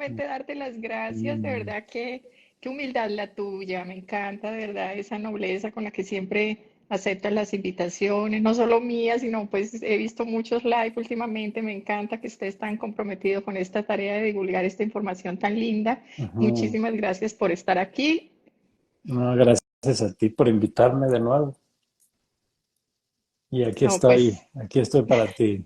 solamente darte las gracias, de Mm, verdad que qué humildad la tuya, me encanta, de verdad, esa nobleza con la que siempre aceptas las invitaciones, no solo mías, sino pues he visto muchos live últimamente, me encanta que estés tan comprometido con esta tarea de divulgar esta información tan linda. ujú. Muchísimas gracias por estar aquí. No, gracias a ti por invitarme de nuevo. Y No, pues aquí estoy para ti.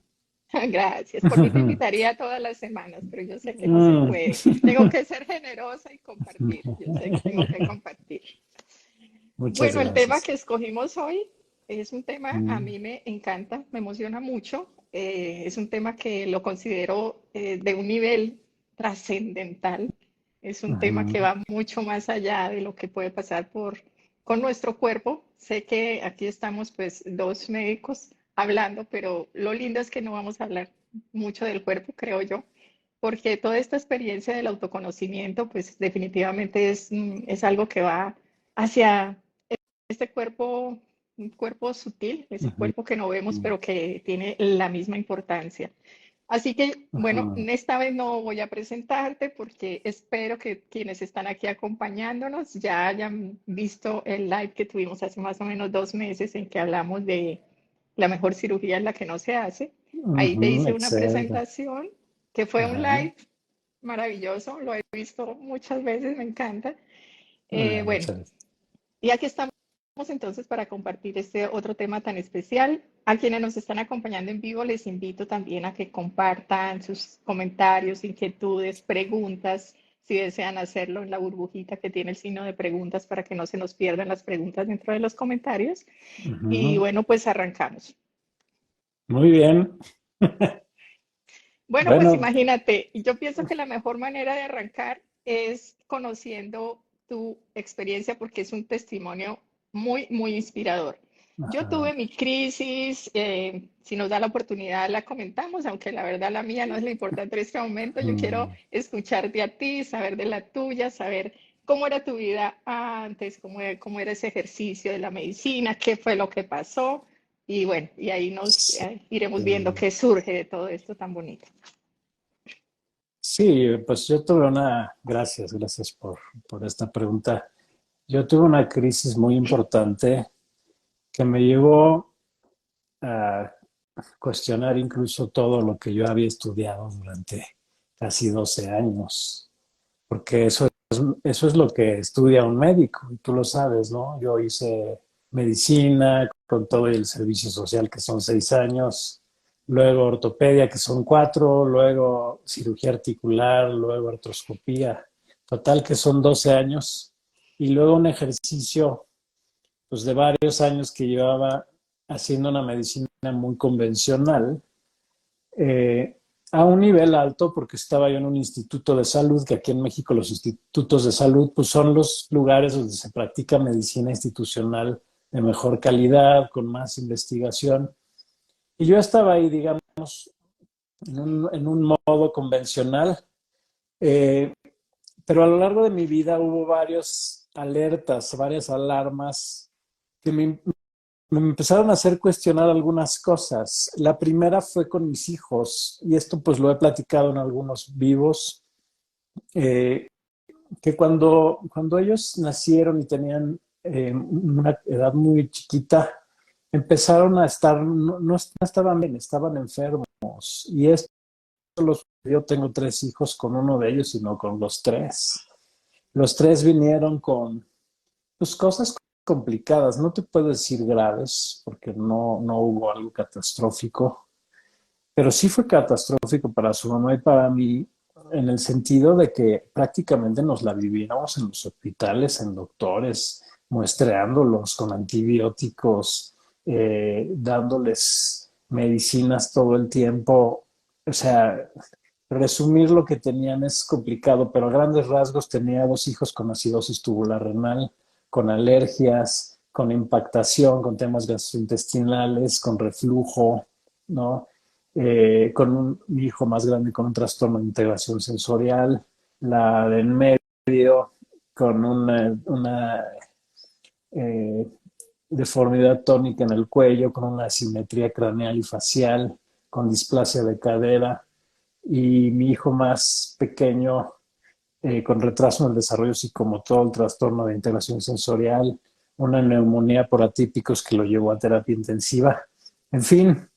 gracias. Por mí te invitaría todas las semanas, pero yo sé que no se Mm. puede. Tengo que ser generosa y compartir. Yo sé que tengo que compartir. Muchas Bueno, el tema gracias. que escogimos hoy es un tema, a Mm, mí me encanta, me emociona mucho. Es un tema que lo considero de un nivel trascendental. Es un tema que ujú. va mucho más allá de lo que puede pasar con nuestro cuerpo. Sé que aquí estamos pues dos médicos hablando, pero lo lindo es que no vamos a hablar mucho del cuerpo, creo yo, porque toda esta experiencia del autoconocimiento pues definitivamente es algo que va hacia este cuerpo, un cuerpo sutil, ese Ujú, cuerpo que no vemos, pero que tiene la misma importancia. Así que, bueno, ujú. esta vez no voy a presentarte porque espero que quienes están aquí acompañándonos ya hayan visto el live que tuvimos hace más o menos 2 meses en que hablamos de la mejor cirugía es la que no se hace. Ahí te Ujú, hice una excelente. presentación que fue un Ajá. live maravilloso, lo he visto muchas veces, me encanta. Bueno, Muchas gracias. y aquí estamos entonces para compartir este otro tema tan especial. A quienes nos están acompañando en vivo, les invito también a que compartan sus comentarios, inquietudes, preguntas, si desean hacerlo en la burbujita que tiene el signo de preguntas para que no se nos pierdan las preguntas dentro de los comentarios. Y Ujú. bueno, pues arrancamos. Muy bien. Bueno, pues Bueno, imagínate, yo pienso que la mejor manera de arrancar es conociendo tu experiencia porque es un testimonio muy, muy inspirador. Yo ajá. tuve mi crisis, si nos da la oportunidad la comentamos, aunque la verdad la mía no es la importante en este momento. Yo quiero Mm, escucharte a ti, saber de la tuya, saber cómo era tu vida antes, cómo era ese ejercicio de la medicina, qué fue lo que pasó. Y bueno, y ahí nos sí. iremos viendo qué surge de todo esto tan bonito. Sí, pues yo tuve gracias por esta pregunta. Yo tuve una crisis muy importante que me llevó a cuestionar incluso todo lo que yo había estudiado durante casi 12 años, porque eso es lo que estudia un médico, y tú lo sabes, ¿no? Yo hice medicina con todo el servicio social, que son 6 años, luego ortopedia, que son 4, luego cirugía articular, luego artroscopía, total que son 12 años, y luego un ejercicio pues, de varios años que llevaba haciendo una medicina muy convencional, eh, a un nivel alto, porque estaba yo en un instituto de salud, que aquí en México los institutos de salud pues, son los lugares donde se practica medicina institucional de mejor calidad, con más investigación. Y yo estaba ahí, digamos, en un modo convencional, eh, pero a lo largo de mi vida hubo varias alertas, varias alarmas que me empezaron a hacer cuestionar algunas cosas. La primera fue con mis hijos, y esto pues lo he platicado en algunos vivos, eh, que cuando ellos nacieron y tenían una edad muy chiquita, empezaron a estar, no estaban bien, estaban enfermos. Y esto yo tengo 3 hijos con uno de ellos y no con los tres. Los tres vinieron con pues, cosas complicadas, no te puedo decir graves, porque no hubo algo catastrófico, pero sí fue catastrófico para su mamá y para mí, en el sentido de que prácticamente nos la vivíamos en los hospitales, en doctores, muestreándolos con antibióticos, dándoles medicinas todo el tiempo. O sea, resumir lo que tenían es complicado, pero a grandes rasgos tenía 2 hijos con acidosis tubular renal, con alergias, con impactación, con temas gastrointestinales, con reflujo, ¿no? Mi hijo más grande con un trastorno de integración sensorial, la de en medio con una deformidad tónica en el cuello, con una asimetría craneal y facial, con displasia de cadera, y mi hijo más pequeño con retraso en el desarrollo psicomotor, trastorno de integración sensorial, una neumonía por atípicos que lo llevó a terapia intensiva. En fin,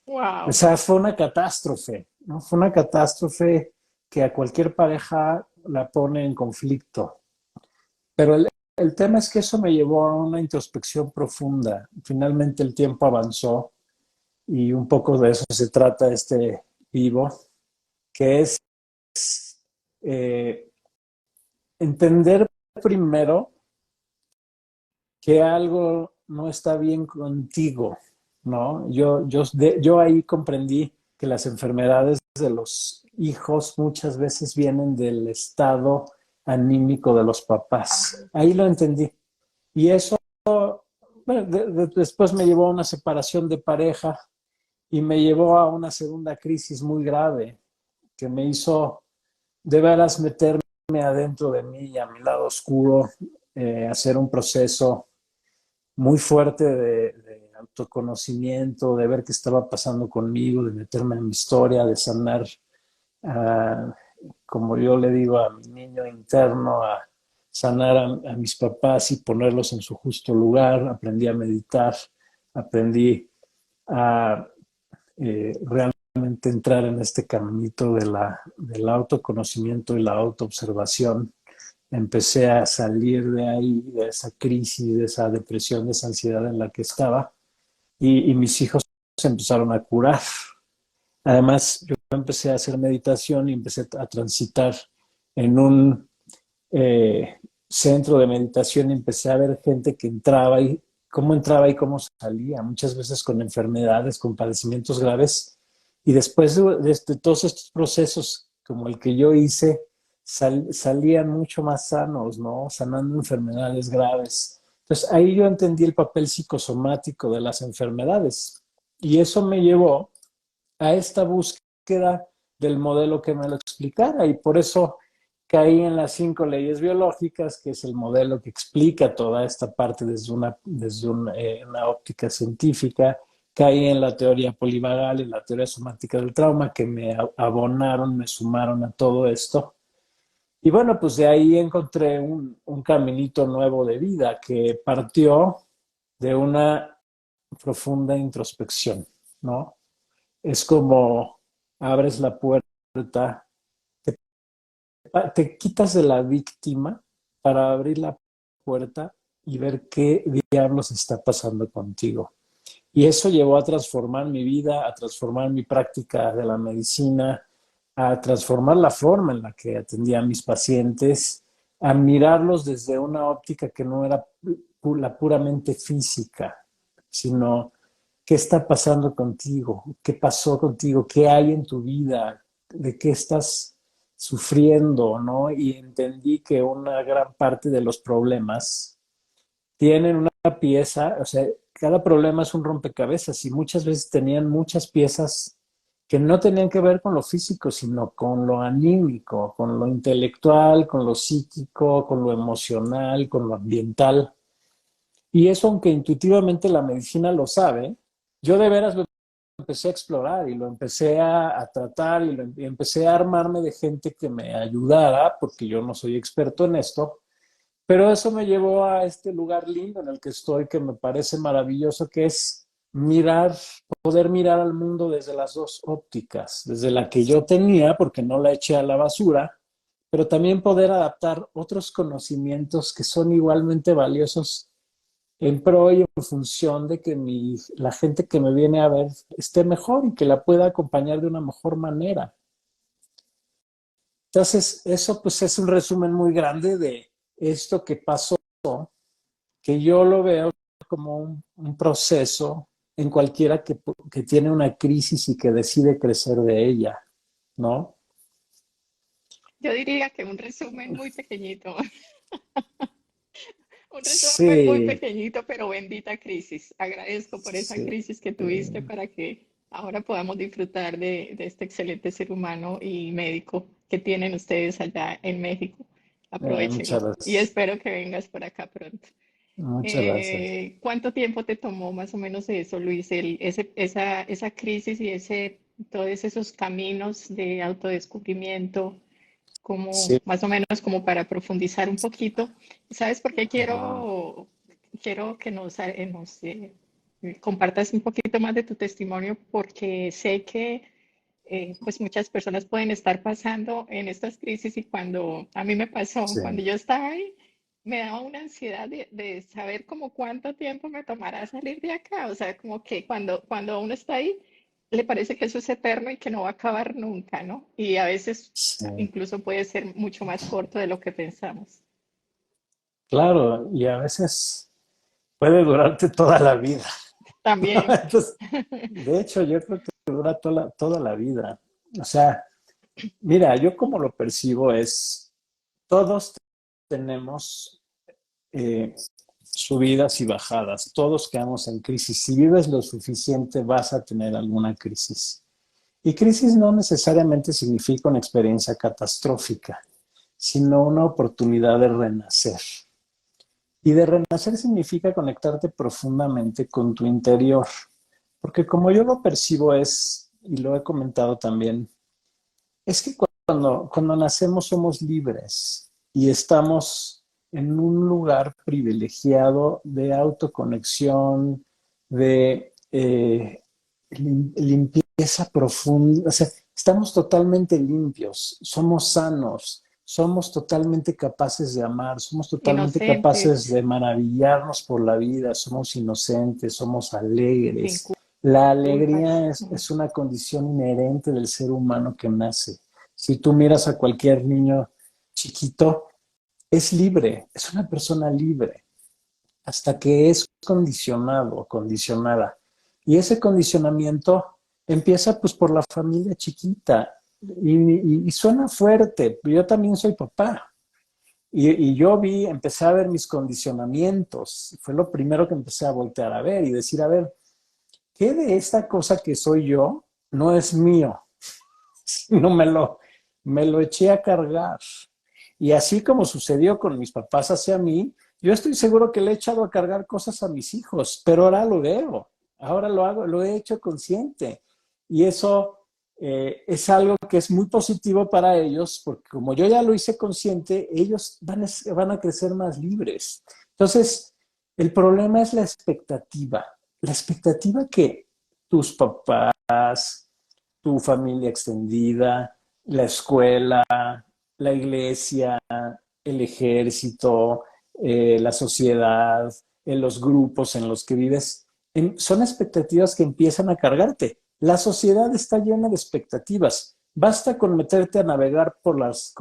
o Wow. sea, fue una catástrofe, ¿no? Fue una catástrofe que a cualquier pareja la pone en conflicto. Pero el tema es que eso me llevó a una introspección profunda. Finalmente el tiempo avanzó y un poco de eso se trata este vivo, que es eh, entender primero que algo no está bien contigo, ¿no? Yo ahí comprendí que las enfermedades de los hijos muchas veces vienen del estado anímico de los papás. Ahí lo entendí. Y eso, bueno, después me llevó a una separación de pareja y me llevó a una segunda crisis muy grave que me hizo de veras meterme adentro de mí, a mi lado oscuro, hacer un proceso muy fuerte de autoconocimiento, de ver qué estaba pasando conmigo, de meterme en mi historia, de sanar, uh, como yo le digo a mi niño interno, a sanar a mis papás y ponerlos en su justo lugar. Aprendí a meditar, aprendí a realmente entrar en este caminito del autoconocimiento y la autoobservación. Empecé a salir de ahí, de esa crisis, de esa depresión, de esa ansiedad en la que estaba, y mis hijos se empezaron a curar. Además, yo empecé a hacer meditación y empecé a transitar en un centro de meditación y empecé a ver gente que entraba y cómo salía, muchas veces con enfermedades, con padecimientos graves. Y después de todos estos procesos, como el que yo hice, salían mucho más sanos, ¿no? Sanando enfermedades graves. Entonces ahí yo entendí el papel psicosomático de las enfermedades. Y eso me llevó a esta búsqueda del modelo que me lo explicara, y por eso caí en las 5 leyes biológicas, que es el modelo que explica toda esta parte desde una óptica científica. Caí en la teoría polivagal y la teoría somática del trauma, que me abonaron, me sumaron a todo esto. Y bueno, pues de ahí encontré un caminito nuevo de vida que partió de una profunda introspección, ¿no? Es como abres la puerta, te quitas de la víctima para abrir la puerta y ver qué diablos está pasando contigo. Y eso llevó a transformar mi vida, a transformar mi práctica de la medicina, a transformar la forma en la que atendía a mis pacientes, a mirarlos desde una óptica que no era la puramente física, sino qué está pasando contigo, qué pasó contigo, qué hay en tu vida, de qué estás sufriendo, ¿no? Y entendí que una gran parte de los problemas tienen una pieza, o sea, cada problema es un rompecabezas y muchas veces tenían muchas piezas que no tenían que ver con lo físico, sino con lo anímico, con lo intelectual, con lo psíquico, con lo emocional, con lo ambiental. Y eso, aunque intuitivamente la medicina lo sabe, yo de veras lo empecé a explorar y lo empecé a tratar y empecé a armarme de gente que me ayudara, porque yo no soy experto en esto, pero eso me llevó a este lugar lindo en el que estoy, que me parece maravilloso, que es poder mirar al mundo desde las dos ópticas, desde la que yo tenía, porque no la eché a la basura, pero también poder adaptar otros conocimientos que son igualmente valiosos en pro y en función de que la gente que me viene a ver esté mejor y que la pueda acompañar de una mejor manera. Entonces, eso pues es un resumen muy grande de esto que pasó, que yo lo veo como un proceso en cualquiera que tiene una crisis y que decide crecer de ella, ¿no? Yo diría que un resumen muy pequeñito, un resumen muy Sí, pequeñito, pero bendita crisis. Agradezco por esa sí. crisis que tuviste para que ahora podamos disfrutar de este excelente ser humano y médico que tienen ustedes allá en México. Muchas Aprovechenlo y gracias. espero que vengas por acá pronto. Muchas gracias. ¿Cuánto tiempo te tomó más o menos eso, Luis? Esa crisis y todos esos caminos de autodescubrimiento. como Sí. más o menos como para profundizar un poquito. ¿Sabes por qué Ah, quiero que compartas un poquito más de tu testimonio? Porque sé que pues muchas personas pueden estar pasando en estas crisis y cuando a mí me pasó, sí, cuando yo estaba ahí, me daba una ansiedad de saber como cuánto tiempo me tomará salir de acá. O sea, como que cuando uno está ahí, le parece que eso es eterno y que no va a acabar nunca, ¿no? Y a veces sí. incluso puede ser mucho más corto de lo que pensamos. Claro, y a veces puede durarte toda la vida. También, Entonces, de hecho, yo creo que dura toda la vida. O sea, mira, yo como lo percibo es, todos tenemos subidas y bajadas, todos quedamos en crisis. Si vives lo suficiente, vas a tener alguna crisis. Y crisis no necesariamente significa una experiencia catastrófica, sino una oportunidad de renacer. Y de renacer significa conectarte profundamente con tu interior. Porque como yo lo percibo es, y lo he comentado también, es que cuando nacemos somos libres y estamos en un lugar privilegiado de autoconexión, de limpieza profunda. O sea, estamos totalmente limpios, somos sanos, somos totalmente capaces de amar, somos totalmente capaces inocentes, de maravillarnos por la vida, somos inocentes, somos sin alegres. La culpas. alegría es una condición inherente del ser humano que nace. Si tú miras a cualquier niño chiquito, es libre, es una persona libre, hasta que es condicionado, condicionada. Y ese condicionamiento empieza pues por la familia chiquita y suena fuerte. Yo también soy papá y yo empecé a ver mis condicionamientos. Fue lo primero que empecé a voltear a ver y decir, a ver, ¿qué de esta cosa que soy yo no es mío? No me lo eché a cargar. Y así como sucedió con mis papás hacia mí, yo estoy seguro que le he echado a cargar cosas a mis hijos, pero ahora lo veo, ahora lo hago, lo he hecho consciente. Y eso es algo que es muy positivo para ellos, porque como yo ya lo hice consciente, ellos van a crecer más libres. Entonces, el problema es la expectativa que tus papás, tu familia extendida, la escuela, la iglesia, el ejército, la sociedad, los grupos en los que vives, son expectativas que empiezan a cargarte. La sociedad está llena de expectativas. Basta con meterte a navegar por las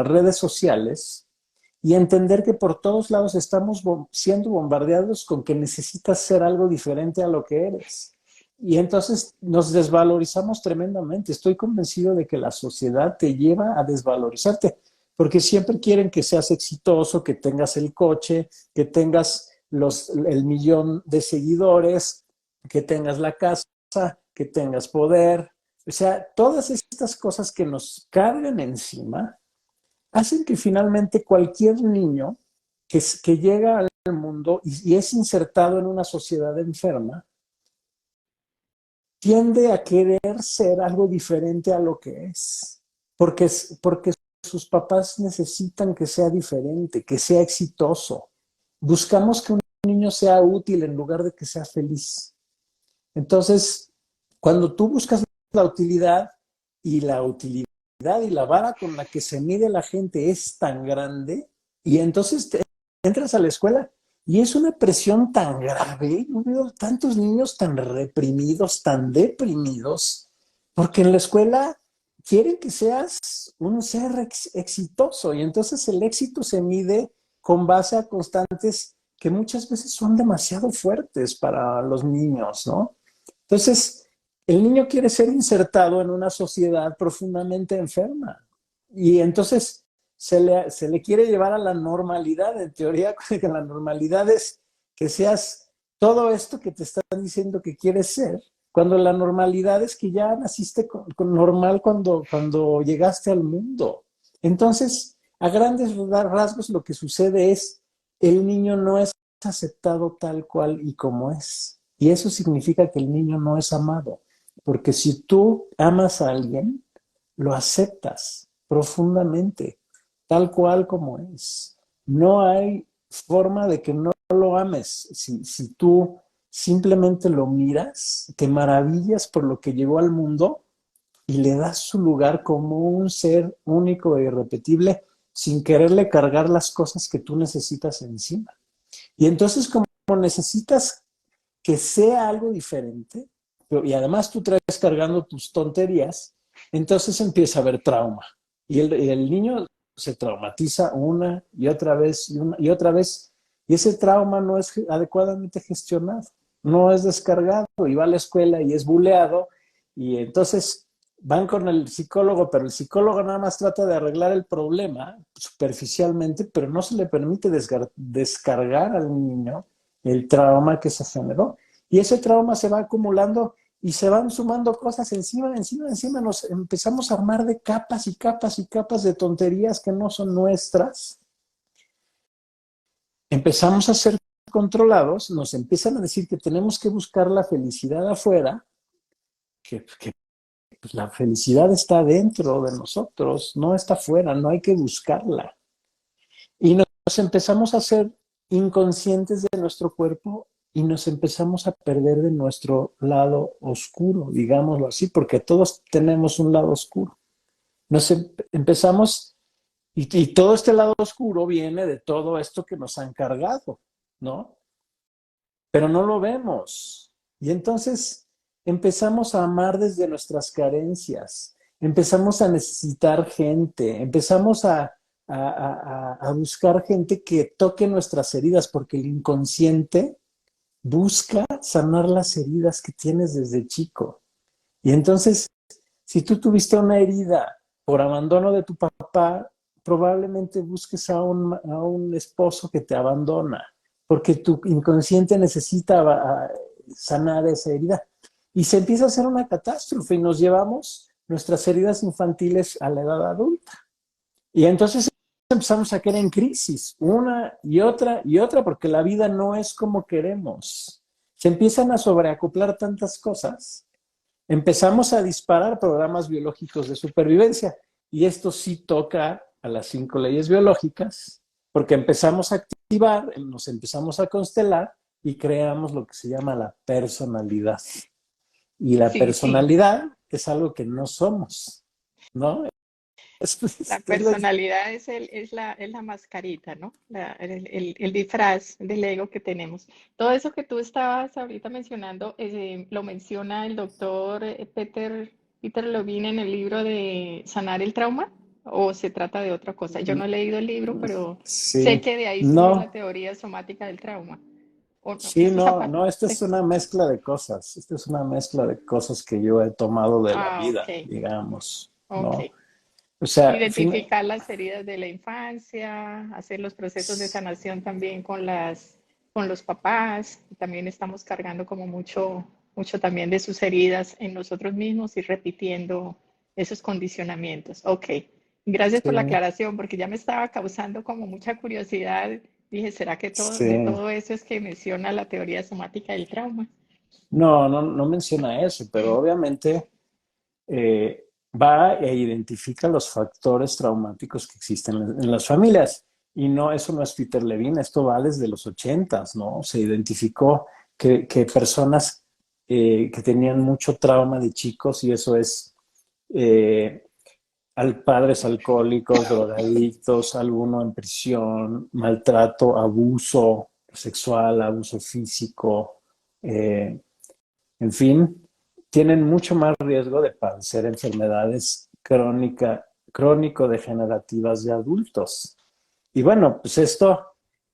redes sociales y entender que por todos lados estamos siendo bombardeados con que necesitas ser algo diferente a lo que eres. Y entonces nos desvalorizamos tremendamente. Estoy convencido de que la sociedad te lleva a desvalorizarte, porque siempre quieren que seas exitoso, que tengas el coche, que tengas el millón de seguidores, que tengas la casa, que tengas poder. O sea, todas estas cosas que nos cargan encima hacen que finalmente cualquier niño que llega al mundo y es insertado en una sociedad enferma, tiende a querer ser algo diferente a lo que es, porque sus papás necesitan que sea diferente, que sea exitoso. Buscamos que un niño sea útil en lugar de que sea feliz. Entonces, cuando tú buscas la utilidad y la vara con la que se mide la gente es tan grande, y entonces entras a la escuela y es una presión tan grave. Yo veo tantos niños tan reprimidos, tan deprimidos, porque en la escuela quieren que seas un ser exitoso y entonces el éxito se mide con base a constantes que muchas veces son demasiado fuertes para los niños, ¿no? Entonces, el niño quiere ser insertado en una sociedad profundamente enferma y entonces se le quiere llevar a la normalidad. En teoría, que la normalidad es que seas todo esto que te están diciendo que quieres ser, cuando la normalidad es que ya naciste normal cuando llegaste al mundo. Entonces, a grandes rasgos, lo que sucede es el niño no es aceptado tal cual y como es. Y eso significa que el niño no es amado. Porque si tú amas a alguien, lo aceptas. profundamente, tal cual como es. No hay forma de que no lo ames. Si tú simplemente lo miras, te maravillas por lo que llegó al mundo y le das su lugar como un ser único e irrepetible sin quererle cargar las cosas que tú necesitas encima. Y entonces como necesitas que sea algo diferente, y además tú traes cargando tus tonterías, entonces empieza a haber trauma. Y el niño se traumatiza una y otra vez y otra vez, y ese trauma no es adecuadamente gestionado, no es descargado, y va a la escuela y es buleado, y entonces van con el psicólogo, pero el psicólogo nada más trata de arreglar el problema superficialmente, pero no se le permite descargar al niño el trauma que se generó. Y ese trauma se va acumulando y se van sumando cosas encima, encima, encima. Nos empezamos a armar de capas y capas y capas de tonterías que no son nuestras. Empezamos a ser controlados, nos empiezan a decir que tenemos que buscar la felicidad afuera, que pues, la felicidad está dentro de nosotros, no está afuera, no hay que buscarla. Y nos empezamos a ser inconscientes de nuestro cuerpo y nos empezamos a perder de nuestro lado oscuro, digámoslo así, porque todos tenemos un lado oscuro. Nos empezamos, y todo este lado oscuro viene de todo esto que nos han cargado, ¿no? Pero no lo vemos. Y entonces empezamos a amar desde nuestras carencias, empezamos a necesitar gente, empezamos a buscar gente que toque nuestras heridas, porque el inconsciente busca sanar las heridas que tienes desde chico. Y entonces, si tú tuviste una herida por abandono de tu papá, probablemente busques a un esposo que te abandona, porque tu inconsciente necesita sanar esa herida. Y se empieza a hacer una catástrofe y nos llevamos nuestras heridas infantiles a la edad adulta. Y entonces empezamos a caer en crisis, una y otra, porque la vida no es como queremos. Se empiezan a sobreacoplar tantas cosas, empezamos a disparar programas biológicos de supervivencia. Y esto sí toca a las 5 leyes biológicas, porque empezamos a activar, nos empezamos a constelar y creamos lo que se llama la personalidad. Y la Sí, sí. personalidad es algo que no somos, ¿no? La Es personalidad es la mascarita, ¿no? El disfraz del ego que tenemos. Todo eso que tú estabas ahorita mencionando, lo menciona el doctor Peter Levine en el libro de Sanar el Trauma, o se trata de otra cosa. Yo no he leído el libro, pero sé Sí, que de ahí surge la no, teoría somática del trauma. O no, sí, esto es no, aparte. no, esta es una mezcla de cosas. Esta es una mezcla de cosas que yo he tomado de la Ah, vida, ok, digamos, ¿no? ok. O sea, Identificar las heridas de la infancia, hacer los procesos de sanación también con los papás. También estamos cargando como mucho también de sus heridas en nosotros mismos y repitiendo esos condicionamientos. Ok, gracias por la sí, aclaración, porque ya me estaba causando como mucha curiosidad. Dije, ¿será que de sí. todo eso es que menciona la teoría somática del trauma? No, no, no menciona eso, pero obviamente va e identifica los factores traumáticos que existen en las familias. Y no, eso no es Peter Levine, esto va desde los 80s, ¿no? Se identificó que personas que tenían mucho trauma de chicos, y eso es eh, padres alcohólicos, drogadictos, alguno en prisión, maltrato, abuso sexual, abuso físico, eh, en fin, tienen mucho más riesgo de padecer enfermedades crónico-degenerativas de adultos. Y bueno, pues esto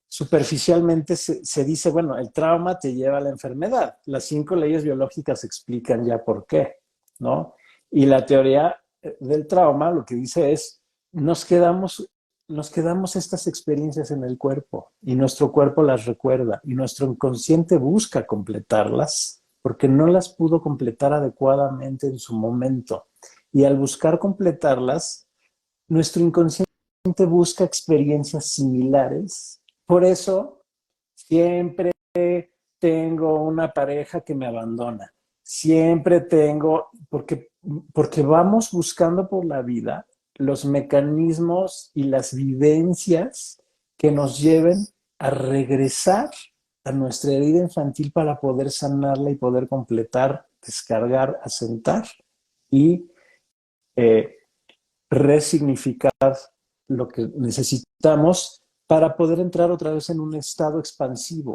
superficialmente se dice, bueno, el trauma te lleva a la enfermedad. Las 5 leyes biológicas explican ya por qué, ¿no? Y la teoría del trauma lo que dice es, nos quedamos, nos quedamos estas experiencias en el cuerpo y nuestro cuerpo las recuerda y nuestro inconsciente busca completarlas porque no las pudo completar adecuadamente en su momento. Y al buscar completarlas, nuestro inconsciente busca experiencias similares. Por eso siempre tengo una pareja que me abandona. Siempre tengo, porque vamos buscando por la vida los mecanismos y las vivencias que nos lleven a regresar a nuestra herida infantil para poder sanarla y poder completar, descargar, asentar y eh, resignificar lo que necesitamos para poder entrar otra vez en un estado expansivo.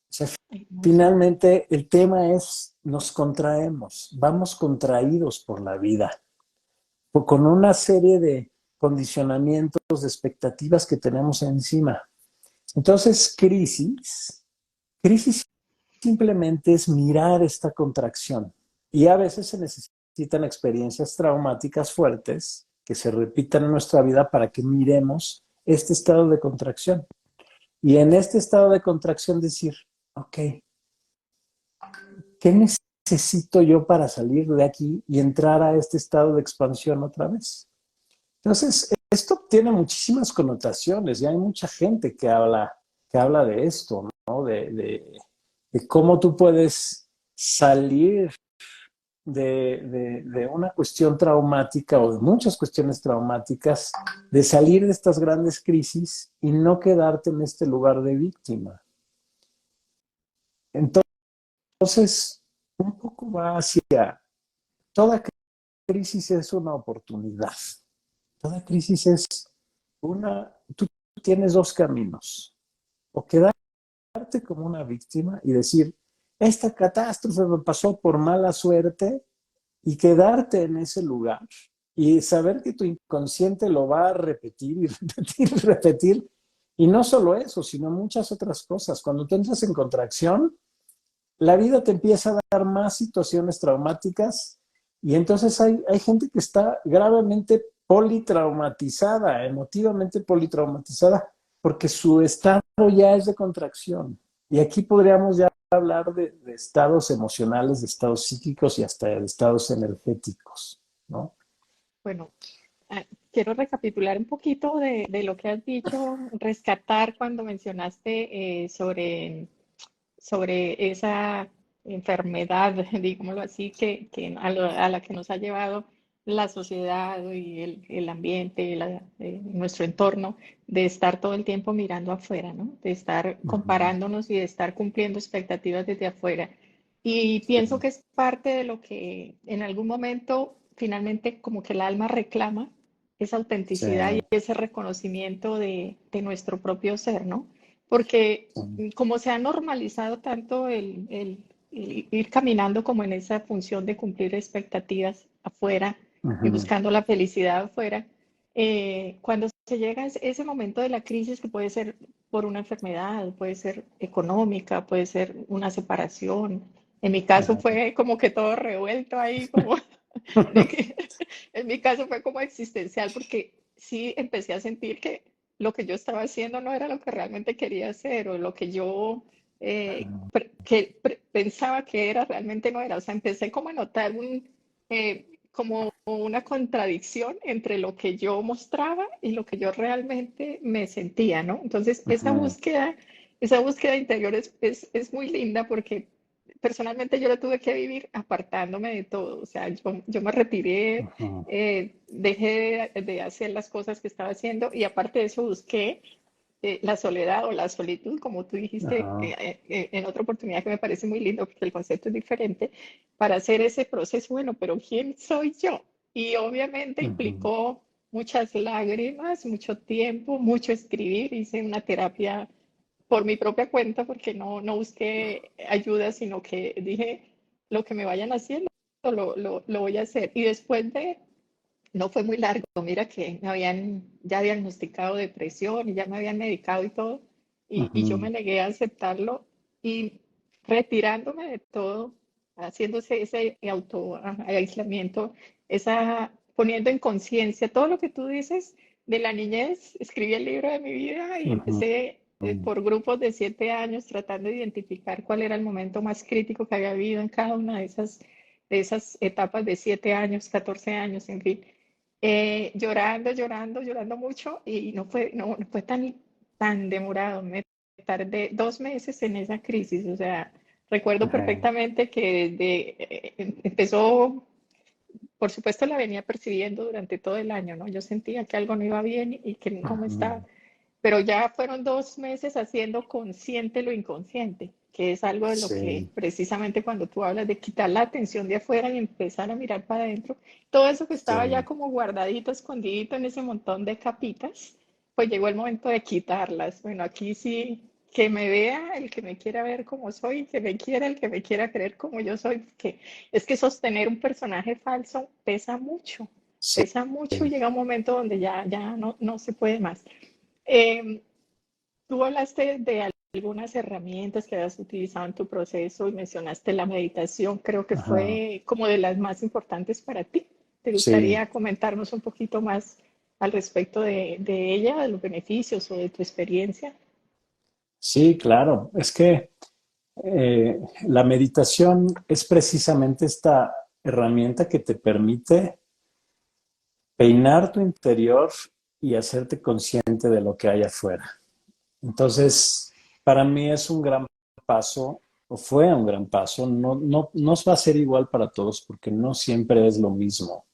O sea, Hermoso. finalmente el tema es, nos contraemos, vamos contraídos por la vida, con una serie de condicionamientos, de expectativas que tenemos encima. Entonces, crisis simplemente es mirar esta contracción. Y a veces se necesitan experiencias traumáticas fuertes que se repitan en nuestra vida para que miremos este estado de contracción. Y en este estado de contracción decir, ok, ¿qué necesito yo para salir de aquí y entrar a este estado de expansión otra vez? Entonces, esto tiene muchísimas connotaciones y hay mucha gente que habla de esto, ¿no? De cómo tú puedes salir de una cuestión traumática o de muchas cuestiones traumáticas, de salir de estas grandes crisis y no quedarte en este lugar de víctima. Entonces, un poco va hacia, toda crisis es una oportunidad, toda crisis es tú tienes dos caminos, o quedarte como una víctima y decir, esta catástrofe me pasó por mala suerte, y quedarte en ese lugar y saber que tu inconsciente lo va a repetir y repetir y repetir. Y no solo eso, sino muchas otras cosas. Cuando tú entras en contracción, la vida te empieza a dar más situaciones traumáticas y entonces hay gente que está gravemente politraumatizada, emotivamente politraumatizada, porque su estado ya es de contracción. Y aquí podríamos ya hablar de estados emocionales, de estados psíquicos y hasta de estados energéticos, ¿no? Bueno, quiero recapitular un poquito de lo que has dicho, rescatar cuando mencionaste sobre esa enfermedad, digámoslo así, que a la que nos ha llevado la sociedad y el ambiente, nuestro entorno, de estar todo el tiempo mirando afuera, ¿no? De estar Uh -huh. comparándonos y de estar cumpliendo expectativas desde afuera. Y pienso Sí. que es parte de lo que en algún momento finalmente como que el alma reclama, esa Sí, autenticidad y ese reconocimiento de nuestro propio ser, ¿no? Porque sí. como se ha normalizado tanto el ir caminando como en esa función de cumplir expectativas afuera Uh y -huh. buscando la felicidad afuera, cuando se llega a ese momento de la crisis que puede ser por una enfermedad, puede ser económica, puede ser una separación. En mi caso fue como que todo revuelto ahí, como de que en mi caso fue como existencial, porque sí empecé a sentir que lo que yo estaba haciendo no era lo que realmente quería hacer o lo que yo pensaba que era realmente no era. O sea, empecé como a notar como una contradicción entre lo que yo mostraba y lo que yo realmente me sentía, ¿no? Entonces, Uh -huh. esa búsqueda interior es muy linda porque personalmente yo la tuve que vivir apartándome de todo. O sea, yo me retiré, Uh -huh. dejé de hacer las cosas que estaba haciendo y aparte de eso busqué la soledad o la solitud, como tú Uh dijiste -huh. en otra oportunidad que me parece muy lindo porque el concepto es diferente, para hacer ese proceso, bueno, pero ¿quién soy yo? Y obviamente Uh -huh. implicó muchas lágrimas, mucho tiempo, mucho escribir, hice una terapia por mi propia cuenta porque no busqué ayuda, sino que dije, lo que me vayan haciendo, lo voy a hacer. Y después de no fue muy largo, mira que me habían ya diagnosticado depresión y ya me habían medicado y todo, Uh y yo me -huh. negué a aceptarlo y retirándome de todo, haciéndose ese aislamiento, poniendo en conciencia todo lo que tú dices de la niñez, escribí el libro de mi vida y Uh -huh. empecé por grupos de 7 años tratando de identificar cuál era el momento más crítico que había habido en cada una de esas etapas de 7 años, 14 años, en fin llorando, llorando, llorando mucho y no fue tan demorado. Me tardé 2 meses en esa crisis. O sea, recuerdo Uh -huh. perfectamente que empezó por supuesto la venía percibiendo durante todo el año, ¿no? Yo sentía que algo no iba bien y que no me estaba, Ujú. pero ya fueron 2 meses haciendo consciente lo inconsciente, que es algo de lo que Sí, precisamente cuando tú hablas de quitar la atención de afuera y empezar a mirar para adentro, todo eso que estaba ya sí, como guardadito, escondidito en ese montón de capitas, pues llegó el momento de quitarlas. Bueno, aquí sí, que me vea el que me quiera ver como soy, que me quiera el que me quiera creer como yo soy, porque es que sostener un personaje falso sí. pesa mucho y llega un momento donde ya no se puede más. Eh, Tú hablaste de algunas herramientas que has utilizado en tu proceso y mencionaste la meditación, creo que Ajá. fue como de las más importantes para ti. ¿Te Sí, gustaría comentarnos un poquito más al respecto de ella, de los beneficios o de tu experiencia? sí, claro. Es que la meditación es precisamente esta herramienta que te permite peinar tu interior y hacerte consciente de lo que hay afuera. Entonces, para mí es un gran paso, o fue un gran paso. No va a ser igual para todos porque no siempre es lo mismo.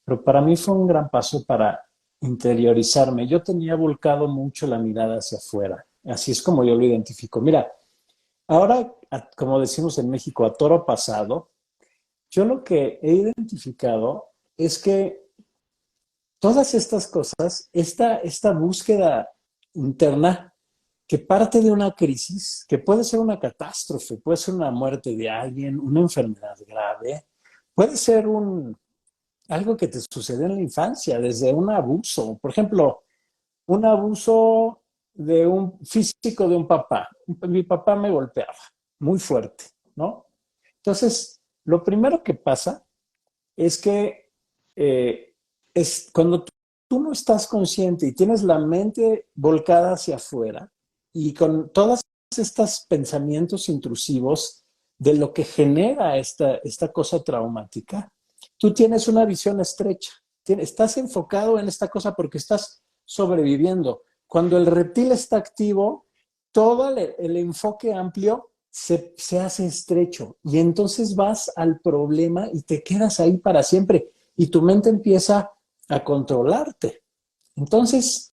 Pero para mí fue un gran paso para interiorizarme. Yo tenía volcado mucho la mirada hacia afuera. Así es como yo lo identifico. Mira, ahora, como decimos en México, a toro pasado, yo lo que he identificado es que todas estas cosas, esta búsqueda interna que parte de una crisis, que puede ser una catástrofe, puede ser una muerte de alguien, una enfermedad grave, puede ser algo que te sucedió en la infancia, desde un abuso. Por ejemplo, un abuso de un físico de un papá. Mi papá me golpeaba muy fuerte, ¿no? Entonces, lo primero que pasa es que es cuando tú no estás consciente y tienes la mente volcada hacia afuera y con todos estos pensamientos intrusivos de lo que genera esta cosa traumática, tú tienes una visión estrecha. Estás enfocado en esta cosa porque estás sobreviviendo. Cuando el reptil está activo, todo el enfoque amplio se hace estrecho y entonces vas al problema y te quedas ahí para siempre y tu mente empieza a controlarte. Entonces,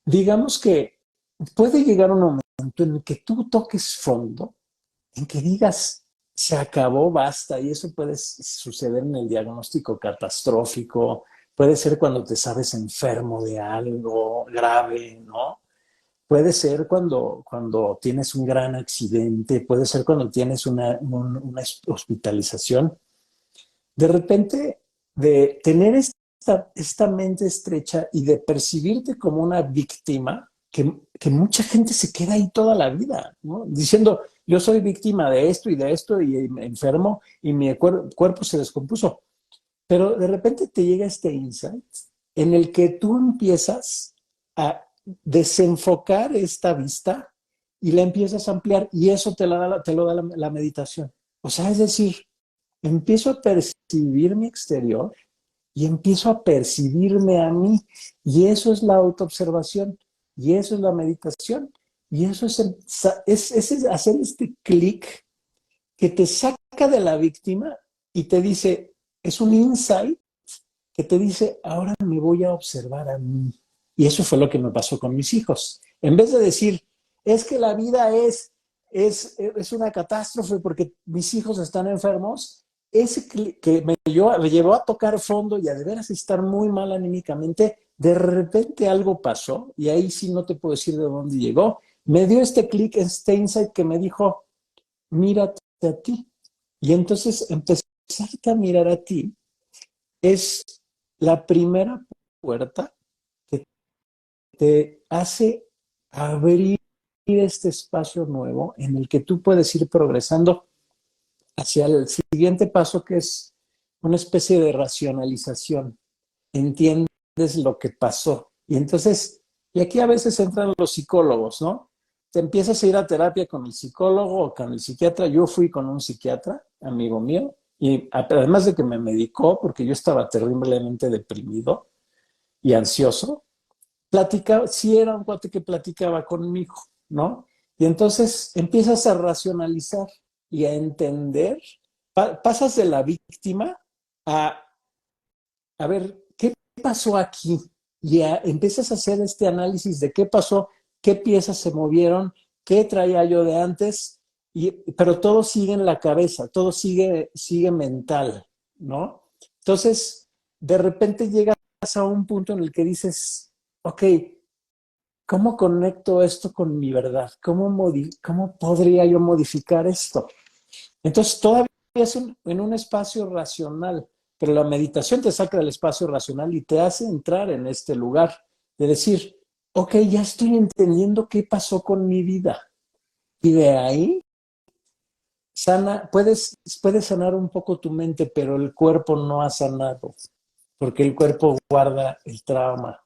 digamos que puede llegar un momento en el que tú toques fondo, en que digas, se acabó, basta, y eso puede suceder en el diagnóstico catastrófico, puede ser cuando te sabes enfermo de algo grave, ¿no? Puede ser cuando tienes un gran accidente, puede ser cuando tienes una hospitalización. De repente, de tener esta mente estrecha y de percibirte como una víctima, que mucha gente se queda ahí toda la vida, ¿no? Diciendo, yo soy víctima de esto y me enfermo y mi cuerpo se descompuso. Pero de repente te llega este insight en el que tú empiezas a desenfocar esta vista y la empiezas a ampliar y eso te lo da la meditación. O sea, es decir, empiezo a percibir mi exterior y empiezo a percibirme a mí. Y eso es la autoobservación, y eso es la meditación, y eso es hacer este clic que te saca de la víctima y te dice, es un insight que te dice, ahora me voy a observar a mí. Y eso fue lo que me pasó con mis hijos. En vez de decir, es que la vida es una catástrofe porque mis hijos están enfermos, ese que me llevó a tocar fondo y a de veras estar muy mal anímicamente, de repente algo pasó, y ahí sí no te puedo decir de dónde llegó, me dio este clic, este insight que me dijo, mírate a ti. Y entonces empezarte a mirar a ti es la primera puerta que te hace abrir este espacio nuevo en el que tú puedes ir progresando hacia el siguiente paso, que es una especie de racionalización. Entiendes lo que pasó. Y entonces, y aquí a veces entran los psicólogos, ¿no? Te empiezas a ir a terapia con el psicólogo o con el psiquiatra. Yo fui con un psiquiatra, amigo mío, y además de que me medicó, porque yo estaba terriblemente deprimido y ansioso, platicaba, sí era un cuate que platicaba conmigo, ¿no? Y entonces empiezas a racionalizar y a entender, pasas de la víctima a a ver, ¿qué pasó aquí? Y empiezas a hacer este análisis de qué pasó, qué piezas se movieron, qué traía yo de antes, pero todo sigue en la cabeza, todo sigue mental, ¿no? Entonces, de repente llegas a un punto en el que dices, ok, ¿cómo conecto esto con mi verdad? ¿Cómo podría yo modificar esto? Entonces, todavía es en un espacio racional, pero la meditación te saca del espacio racional y te hace entrar en este lugar de decir, ok, ya estoy entendiendo qué pasó con mi vida. Y de ahí puedes sanar un poco tu mente, pero el cuerpo no ha sanado, porque el cuerpo guarda el trauma.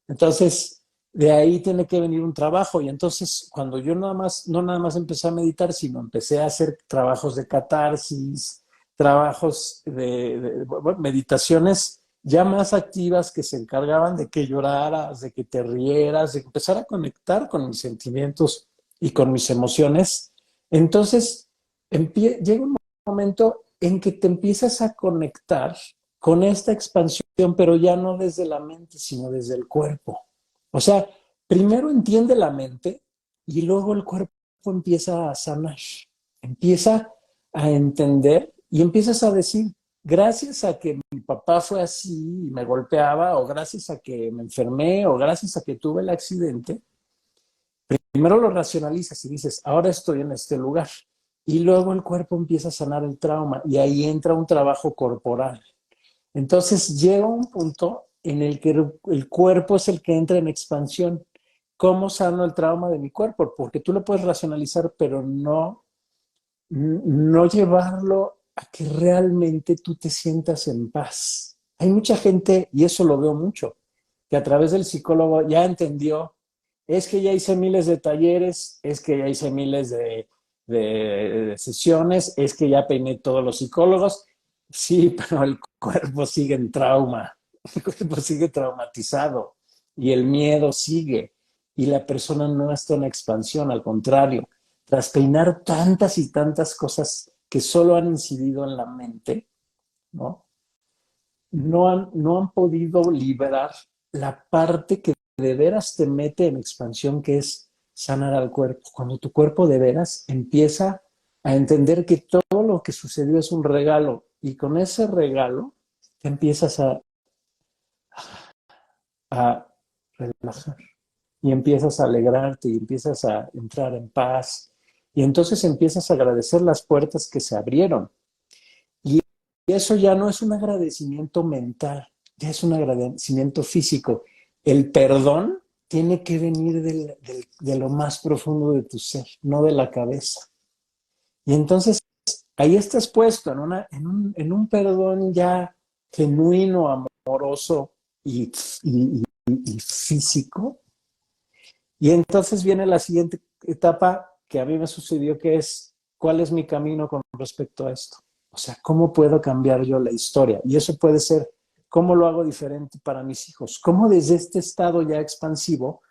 Entonces, de ahí tiene que venir un trabajo. Y entonces, cuando yo no nada más empecé a meditar, sino empecé a hacer trabajos de catarsis, trabajos bueno, meditaciones ya más activas que se encargaban de que lloraras, de que te rieras, de empezar a conectar con mis sentimientos y con mis emociones. Entonces, llega un momento en que te empiezas a conectar con esta expansión, pero ya no desde la mente, sino desde el cuerpo. O sea, primero entiende la mente y luego el cuerpo empieza a sanar, empieza a entender y empiezas a decir, gracias a que mi papá fue así y me golpeaba, o gracias a que me enfermé, o gracias a que tuve el accidente, primero lo racionalizas y dices, ahora estoy en este lugar. Y luego el cuerpo empieza a sanar el trauma y ahí entra un trabajo corporal. Entonces llega un punto en el que el cuerpo es el que entra en expansión. ¿Cómo sano el trauma de mi cuerpo? Porque tú lo puedes racionalizar, pero no llevarlo a que realmente tú te sientas en paz. Hay mucha gente, y eso lo veo mucho, que a través del psicólogo ya entendió, es que ya hice miles de talleres, es que ya hice miles de sesiones, es que ya peiné todos los psicólogos. Sí, pero el cuerpo sigue en trauma, el cuerpo sigue traumatizado y el miedo sigue y la persona no está en expansión, al contrario, tras peinar tantas y tantas cosas que solo han incidido en la mente, ¿no? No han podido liberar la parte que de veras te mete en expansión, que es sanar al cuerpo. Cuando tu cuerpo de veras empieza a entender que todo lo que sucedió es un regalo y con ese regalo te empiezas a relajar y empiezas a alegrarte y empiezas a entrar en paz y entonces empiezas a agradecer las puertas que se abrieron. Y eso ya no es un agradecimiento mental, ya es un agradecimiento físico. El perdón tiene que venir de lo más profundo de tu ser, no de la cabeza. Y entonces ahí estás puesto en un perdón ya genuino, amoroso y físico. Y entonces viene la siguiente etapa que a mí me sucedió, que es, ¿cuál es mi camino con respecto a esto? O sea, ¿cómo puedo cambiar yo la historia? Y eso puede ser, ¿cómo lo hago diferente para mis hijos? ¿Cómo desde este estado ya expansivo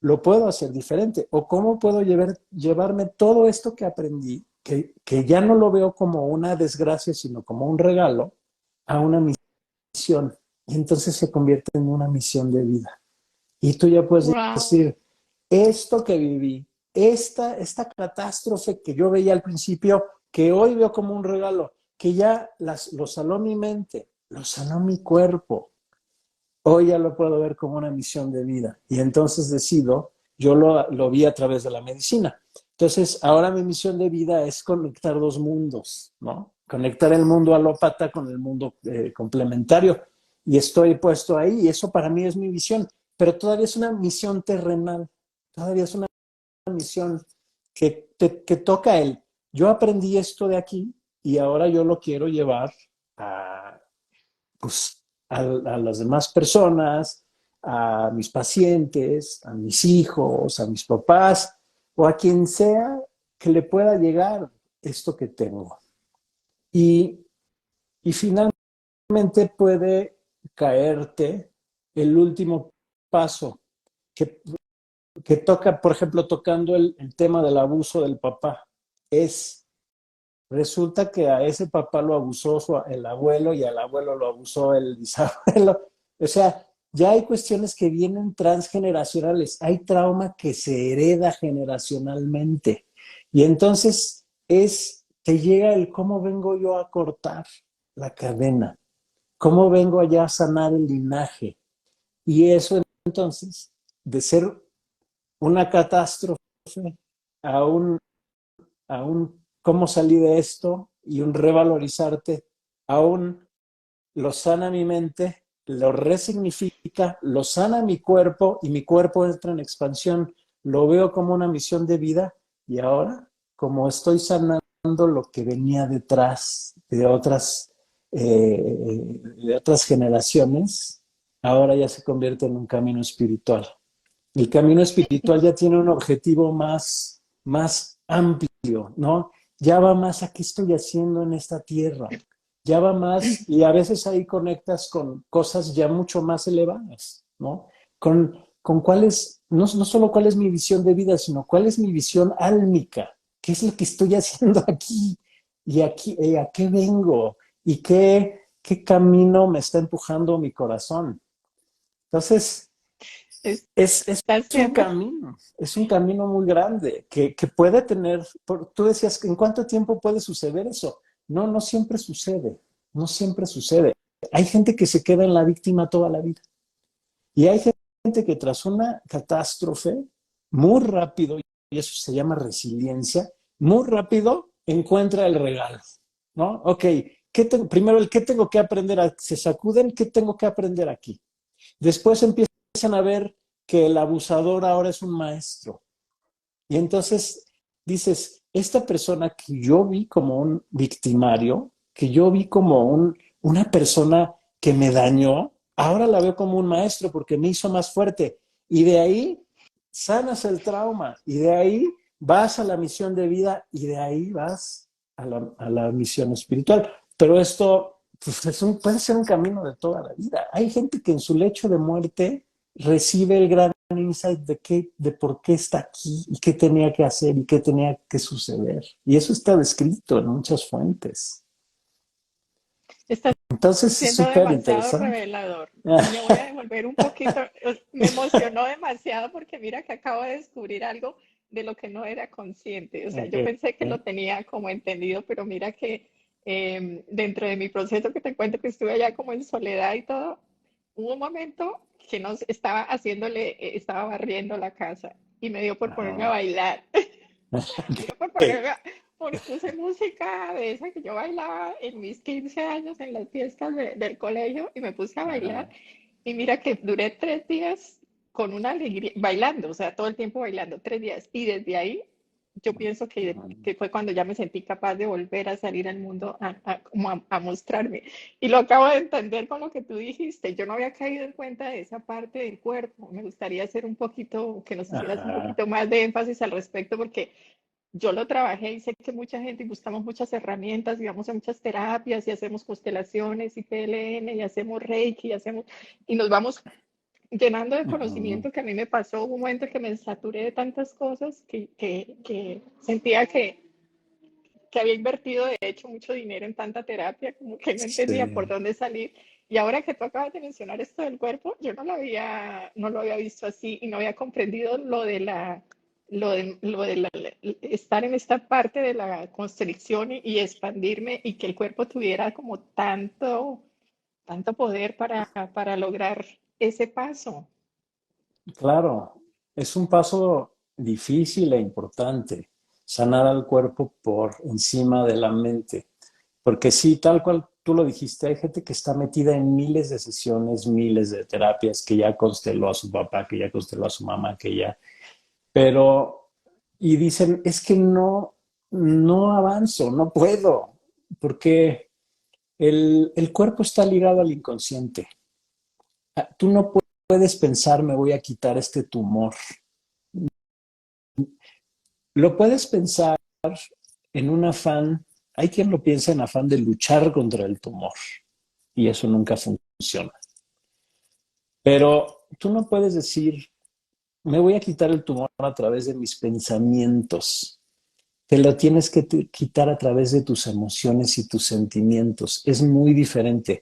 lo puedo hacer diferente? ¿O cómo puedo llevarme todo esto que aprendí, que ya no lo veo como una desgracia, sino como un regalo, a una misión? Y entonces se convierte en una misión de vida. Y tú ya puedes Wow. decir, esto que viví, esta catástrofe que yo veía al principio, que hoy veo como un regalo, que ya lo sanó mi mente, lo sanó mi cuerpo, hoy ya lo puedo ver como una misión de vida. Y entonces decido, yo lo vi a través de la medicina. Entonces, ahora mi misión de vida es conectar dos mundos, ¿no? Conectar el mundo alópata con el mundo complementario. Y estoy puesto ahí, y eso para mí es mi visión. Pero todavía es una misión terrenal, todavía es una misión que toca él. Yo aprendí esto de aquí y ahora yo lo quiero llevar a, pues, a las demás personas, a mis pacientes, a mis hijos, a mis papás o a quien sea que le pueda llegar esto que tengo. Y, y finalmente puede caerte el último paso que toca, por ejemplo, tocando el tema del abuso del papá, es resulta que a ese papá lo abusó el abuelo y al abuelo lo abusó el bisabuelo. O sea, ya hay cuestiones que vienen transgeneracionales, hay trauma que se hereda generacionalmente. Y entonces te llega el cómo vengo yo a cortar la cadena, cómo vengo allá a sanar el linaje. Y eso entonces, de ser una catástrofe a un cómo salí de esto y un revalorizarte, aún lo sana mi mente, lo resignifica, lo sana mi cuerpo y mi cuerpo entra en expansión. Lo veo como una misión de vida y ahora, como estoy sanando lo que venía detrás de otras generaciones, ahora ya se convierte en un camino espiritual. El camino espiritual ya tiene un objetivo más amplio, ¿no? Ya va más a qué estoy haciendo en esta tierra. Ya va más, y a veces ahí conectas con cosas ya mucho más elevadas, ¿no? Con cuál es, no solo cuál es mi visión de vida, sino cuál es mi visión álmica. ¿Qué es lo que estoy haciendo aquí? Y a qué vengo? ¿Y qué camino me está empujando mi corazón? Entonces, es Está haciendo. es un camino muy grande que puede tener, tú decías, ¿en cuánto tiempo puede suceder eso? No, no siempre sucede, no siempre sucede. Hay gente que se queda en la víctima toda la vida y hay gente que tras una catástrofe, muy rápido, y eso se llama resiliencia, muy rápido encuentra el regalo, ¿no? Ok, primero el qué tengo que aprender, se sacuden, ¿qué tengo que aprender aquí? Después empiezan a ver que el abusador ahora es un maestro. Y entonces dices, esta persona que yo vi como un victimario, que yo vi como una persona que me dañó, ahora la veo como un maestro porque me hizo más fuerte. Y de ahí sanas el trauma y de ahí vas a la misión de vida y de ahí vas a la misión espiritual. Pero esto pues, puede ser un camino de toda la vida. Hay gente que en su lecho de muerte recibe el gran insight de por qué está aquí y qué tenía que hacer y qué tenía que suceder. Y eso está descrito en muchas fuentes. Está Entonces es siendo súper demasiado interesante. revelador. Y me voy a devolver un poquito. Me emocionó demasiado porque mira que acabo de descubrir algo de lo que no era consciente. O sea, yo pensé que lo tenía como entendido, pero mira que dentro de mi proceso que te cuento que estuve allá como en soledad y todo, hubo un momento que nos estaba estaba barriendo la casa y me dio por ponerme a bailar. Me dio por ponerme puse música de esa que yo bailaba en mis 15 años en las fiestas del colegio y me puse a bailar. Y mira que duré 3 días con una alegría, bailando, o sea, todo el tiempo bailando, 3 días. Y desde ahí yo pienso que fue cuando ya me sentí capaz de volver a salir al mundo como a mostrarme. Y lo acabo de entender con lo que tú dijiste. Yo no había caído en cuenta de esa parte del cuerpo. Me gustaría hacer un poquito, que nos hicieras un Ajá. poquito más de énfasis al respecto, porque yo lo trabajé y sé que mucha gente y buscamos muchas herramientas y vamos a muchas terapias y hacemos constelaciones y PLN y hacemos Reiki y nos vamos llenando de Ujú. conocimiento que a mí me pasó. Hubo un momento que me saturé de tantas cosas que sentía que había invertido de hecho mucho dinero en tanta terapia, como que no entendía por Sí, dónde salir. Y ahora que tú acabas de mencionar esto del cuerpo, yo no lo había visto así y no había comprendido lo de estar en esta parte de la constricción y expandirme y que el cuerpo tuviera como tanto poder para lograr ese paso. claro. Es un paso difícil e importante, sanar al cuerpo por encima de la mente. Porque sí, tal cual tú lo dijiste, hay gente que está metida en miles de sesiones, miles de terapias, que ya consteló a su papá, que ya consteló a su mamá, pero, y dicen, es que no avanzo, no puedo, porque el cuerpo está ligado al inconsciente. Tú no puedes pensar, me voy a quitar este tumor. Lo puedes pensar en un afán, hay quien lo piensa en afán de luchar contra el tumor, y eso nunca funciona. Pero tú no puedes decir, me voy a quitar el tumor a través de mis pensamientos. te lo tienes que quitar a través de tus emociones y tus sentimientos. Es muy diferente.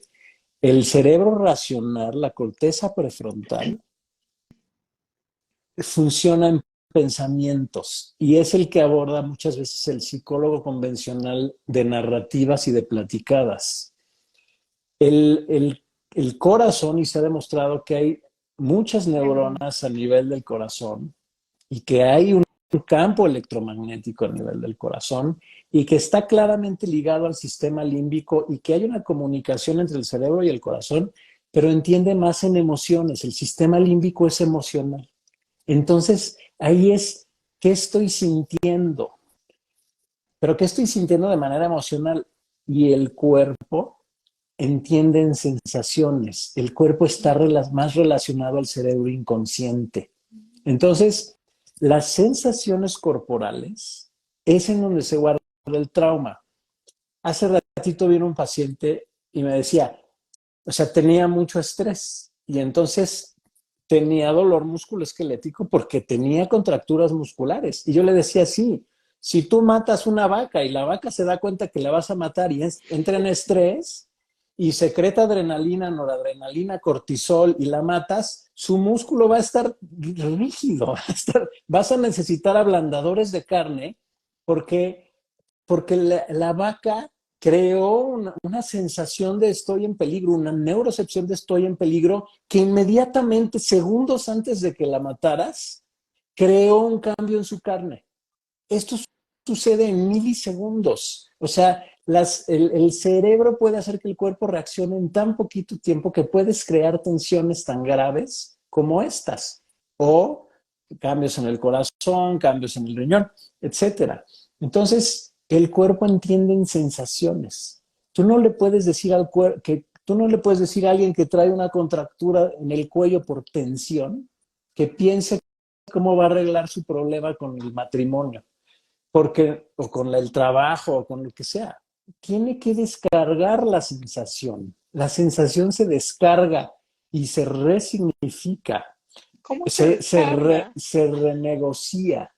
El cerebro racional, la corteza prefrontal, funciona en pensamientos y es el que aborda muchas veces el psicólogo convencional de narrativas y de platicadas. El corazón, y se ha demostrado que hay muchas neuronas a nivel del corazón y que hay un campo electromagnético a nivel del corazón y que está claramente ligado al sistema límbico y que hay una comunicación entre el cerebro y el corazón, pero entiende más en emociones. El sistema límbico es emocional. Entonces, ahí es qué estoy sintiendo, pero qué estoy sintiendo de manera emocional. Y el cuerpo entiende en sensaciones. El cuerpo está más relacionado al cerebro inconsciente. Entonces, las sensaciones corporales es en donde se guarda el trauma. Hace ratito vino un paciente y me decía, o sea, tenía mucho estrés y entonces tenía dolor musculoesquelético porque tenía contracturas musculares. Y yo le decía, sí, si tú matas una vaca y la vaca se da cuenta que la vas a matar y entra en estrés y secreta adrenalina, noradrenalina, cortisol y la matas, su músculo va a estar rígido, vas a necesitar ablandadores de carne porque, porque la vaca creó una sensación de estoy en peligro, una neurocepción de estoy en peligro, que inmediatamente, segundos antes de que la mataras, creó un cambio en su carne. Esto sucede en milisegundos. O sea, el cerebro puede hacer que el cuerpo reaccione en tan poquito tiempo que puedes crear tensiones tan graves como estas. O cambios en el corazón, cambios en el riñón, etcétera. Entonces, el cuerpo entiende en sensaciones. Tú no le puedes decir al cuerpo que tú no le puedes decir a alguien que trae una contractura en el cuello por tensión que piense cómo va a arreglar su problema con el matrimonio, porque, o con el trabajo, o con lo que sea. Tiene que descargar la sensación. La sensación se descarga y se resignifica, ¿Cómo se descarga? se renegocia.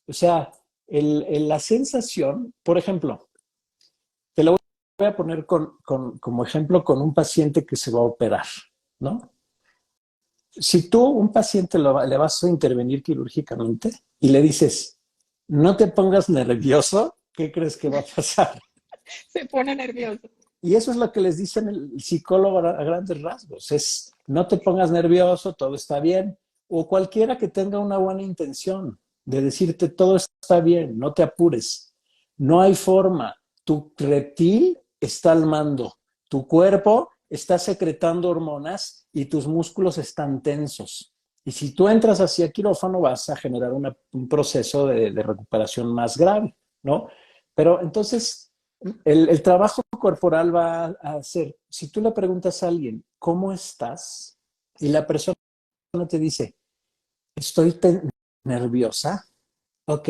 O sea, la sensación, por ejemplo, te lo voy a poner como ejemplo con un paciente que se va a operar, ¿no? Si tú, un paciente, le vas a intervenir quirúrgicamente y le dices, no te pongas nervioso, ¿qué crees que va a pasar? Se pone nervioso. Y eso es lo que les dicen el psicólogo a grandes rasgos, es no te pongas nervioso, todo está bien. O cualquiera que tenga una buena intención de decirte todo está bien, no te apures. No hay forma. Tu reptil está al mando, tu cuerpo está secretando hormonas y tus músculos están tensos. Y si tú entras hacia quirófano vas a generar un proceso de recuperación más grave, ¿no? Pero entonces el trabajo corporal va a ser, si tú le preguntas a alguien, ¿cómo estás? Y la persona te dice, estoy nerviosa. Ok,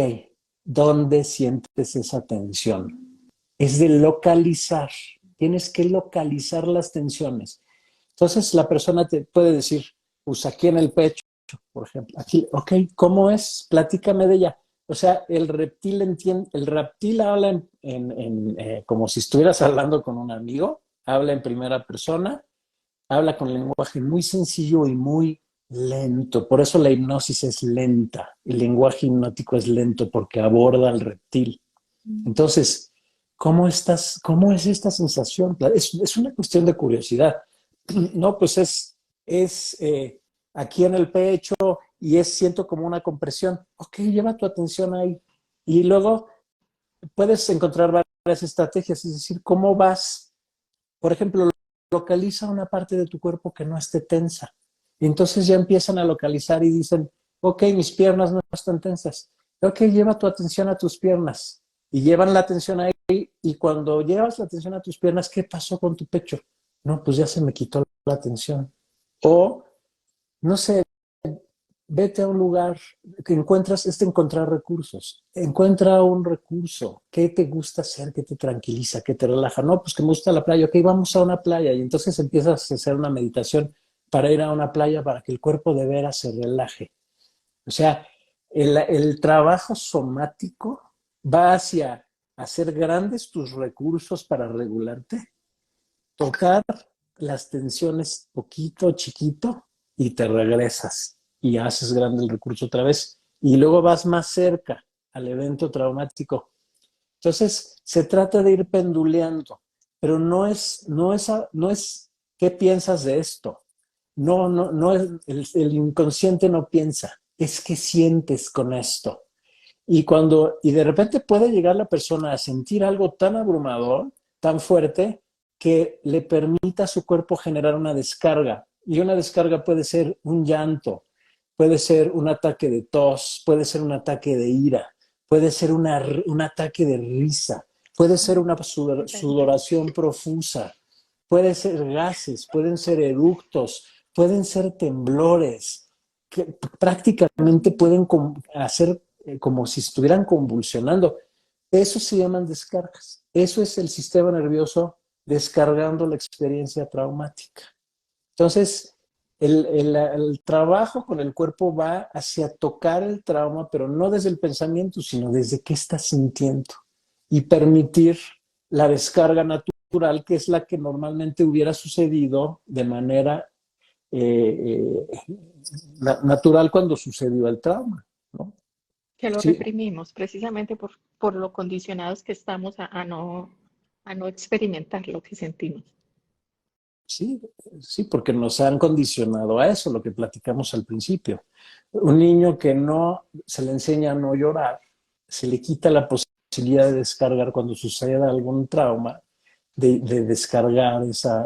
¿dónde sientes esa tensión? Es de localizar. Tienes que localizar las tensiones. Entonces la persona te puede decir, pues aquí en el pecho, por ejemplo, aquí, ok, ¿cómo es? Platícame de ella. O sea, el reptil entiende, el reptil habla como si estuvieras hablando con un amigo, habla en primera persona, habla con lenguaje muy sencillo y muy lento. Por eso la hipnosis es lenta. El lenguaje hipnótico es lento porque aborda al reptil. Entonces, ¿cómo estás? ¿Cómo es esta sensación? Es una cuestión de curiosidad. No, pues es aquí en el pecho y siento como una compresión. Ok, lleva tu atención ahí. Y luego puedes encontrar varias estrategias, es decir, ¿cómo vas? Por ejemplo, localiza una parte de tu cuerpo que no esté tensa. Y entonces ya empiezan a localizar y dicen, ok, mis piernas no están tensas. Ok, lleva tu atención a tus piernas. Y llevan la atención ahí. Y cuando llevas la atención a tus piernas, ¿qué pasó con tu pecho? No, pues ya se me quitó la atención. O, no sé, vete a un lugar que encontrar recursos. Encuentra un recurso. ¿Qué te gusta hacer? ¿Qué te tranquiliza? ¿Qué te relaja? No, pues que me gusta la playa. Ok, vamos a una playa. Y entonces empiezas a hacer una meditación para ir a una playa para que el cuerpo de veras se relaje. O sea, el trabajo somático va hacia hacer grandes tus recursos para regularte, tocar las tensiones poquito, chiquito, y te regresas y haces grande el recurso otra vez. Y luego vas más cerca al evento traumático. Entonces, se trata de ir penduleando, pero no es qué piensas de esto. No es, el inconsciente no piensa, es qué sientes con esto. Y de repente puede llegar la persona a sentir algo tan abrumador, tan fuerte, que le permita a su cuerpo generar una descarga. Y una descarga puede ser un llanto, puede ser un ataque de tos, puede ser un ataque de ira, puede ser un ataque de risa, puede ser una sudoración profusa, puede ser gases, pueden ser eructos, pueden ser temblores, que prácticamente pueden hacer como si estuvieran convulsionando. Eso se llaman descargas. Eso es el sistema nervioso descargando la experiencia traumática. Entonces, el trabajo con el cuerpo va hacia tocar el trauma, pero no desde el pensamiento, sino desde qué estás sintiendo y permitir la descarga natural, que es la que normalmente hubiera sucedido de manera natural cuando sucedió el trauma, ¿no? Que lo Sí, reprimimos precisamente por lo condicionados que estamos a no experimentar lo que sentimos. sí, sí, porque nos han condicionado a eso, lo que platicamos al principio. Un niño que no se le enseña a no llorar, se le quita la posibilidad de descargar cuando sucede algún trauma, de descargar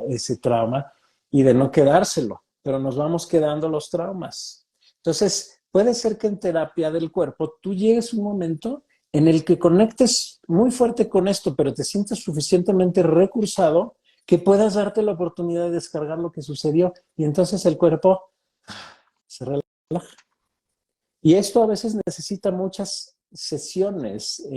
ese trauma y de no quedárselo, pero nos vamos quedando los traumas. Entonces, puede ser que en terapia del cuerpo tú llegues a un momento en el que conectes muy fuerte con esto, pero te sientes suficientemente recursado que puedas darte la oportunidad de descargar lo que sucedió y entonces el cuerpo se relaja. Y esto a veces necesita muchas sesiones.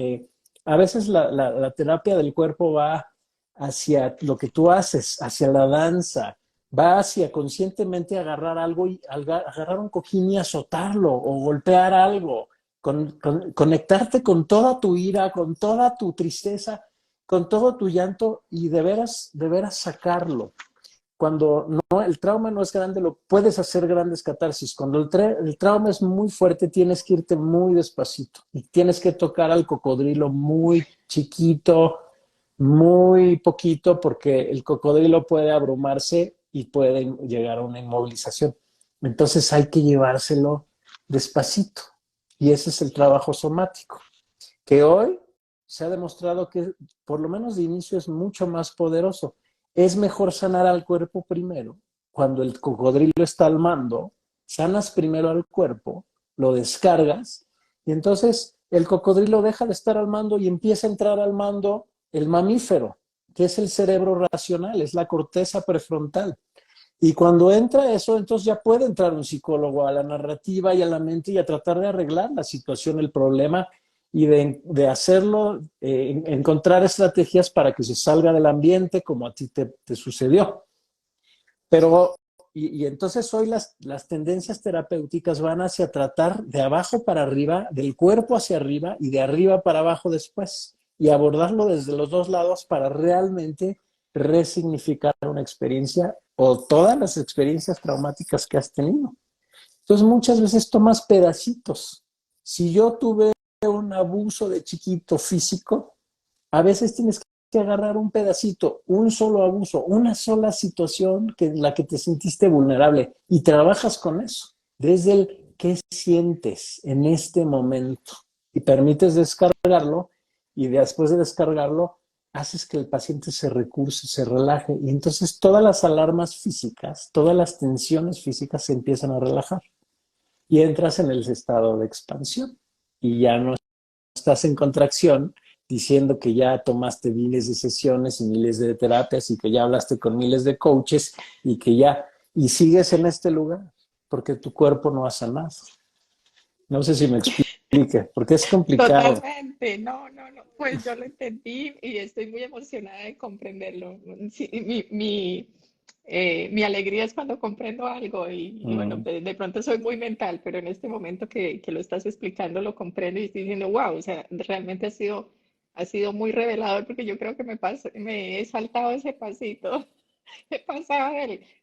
A veces la terapia del cuerpo va hacia lo que tú haces, hacia la danza, va hacia conscientemente agarrar algo y agarrar un cojín y azotarlo o golpear algo, conectarte con toda tu ira, con toda tu tristeza, con todo tu llanto y de veras sacarlo. Cuando no, el trauma no es grande, lo puedes hacer grandes catarsis. Cuando el trauma es muy fuerte, tienes que irte muy despacito y tienes que tocar al cocodrilo muy chiquito, muy poquito, porque el cocodrilo puede abrumarse y puede llegar a una inmovilización. Entonces hay que llevárselo despacito. Y ese es el trabajo somático, que hoy se ha demostrado que por lo menos de inicio es mucho más poderoso. Es mejor sanar al cuerpo primero. Cuando el cocodrilo está al mando, sanas primero al cuerpo, lo descargas y entonces el cocodrilo deja de estar al mando y empieza a entrar al mando el mamífero, que es el cerebro racional, es la corteza prefrontal. Y cuando entra eso, entonces ya puede entrar un psicólogo a la narrativa y a la mente y a tratar de arreglar la situación, el problema y de hacerlo, encontrar estrategias para que se salga del ambiente como a ti te sucedió. Pero, y entonces hoy las tendencias terapéuticas van hacia tratar de abajo para arriba, del cuerpo hacia arriba y de arriba para abajo después, y abordarlo desde los dos lados para realmente resignificar una experiencia o todas las experiencias traumáticas que has tenido. Entonces muchas veces tomas pedacitos. Si yo tuve un abuso de chiquito físico, a veces tienes que agarrar un pedacito, un solo abuso, una sola situación en la que te sentiste vulnerable y trabajas con eso, desde el qué sientes en este momento y permites descargarlo y después de descargarlo haces que el paciente se recurse, se relaje y entonces todas las alarmas físicas, todas las tensiones físicas se empiezan a relajar y entras en el estado de expansión y ya no estás en contracción diciendo que ya tomaste miles de sesiones y miles de terapias y que ya hablaste con miles de coaches y que ya, y sigues en este lugar porque tu cuerpo no ha sanado. No sé si me explique, porque es complicado. Totalmente, no, no, no, pues yo lo entendí y estoy muy emocionada de comprenderlo. Sí, Mi alegría es cuando comprendo algo y bueno, Mm, de pronto soy muy mental, pero en este momento que lo estás explicando lo comprendo y estoy diciendo, wow, o sea, realmente ha sido muy revelador porque yo creo que me he saltado ese pasito. He pasado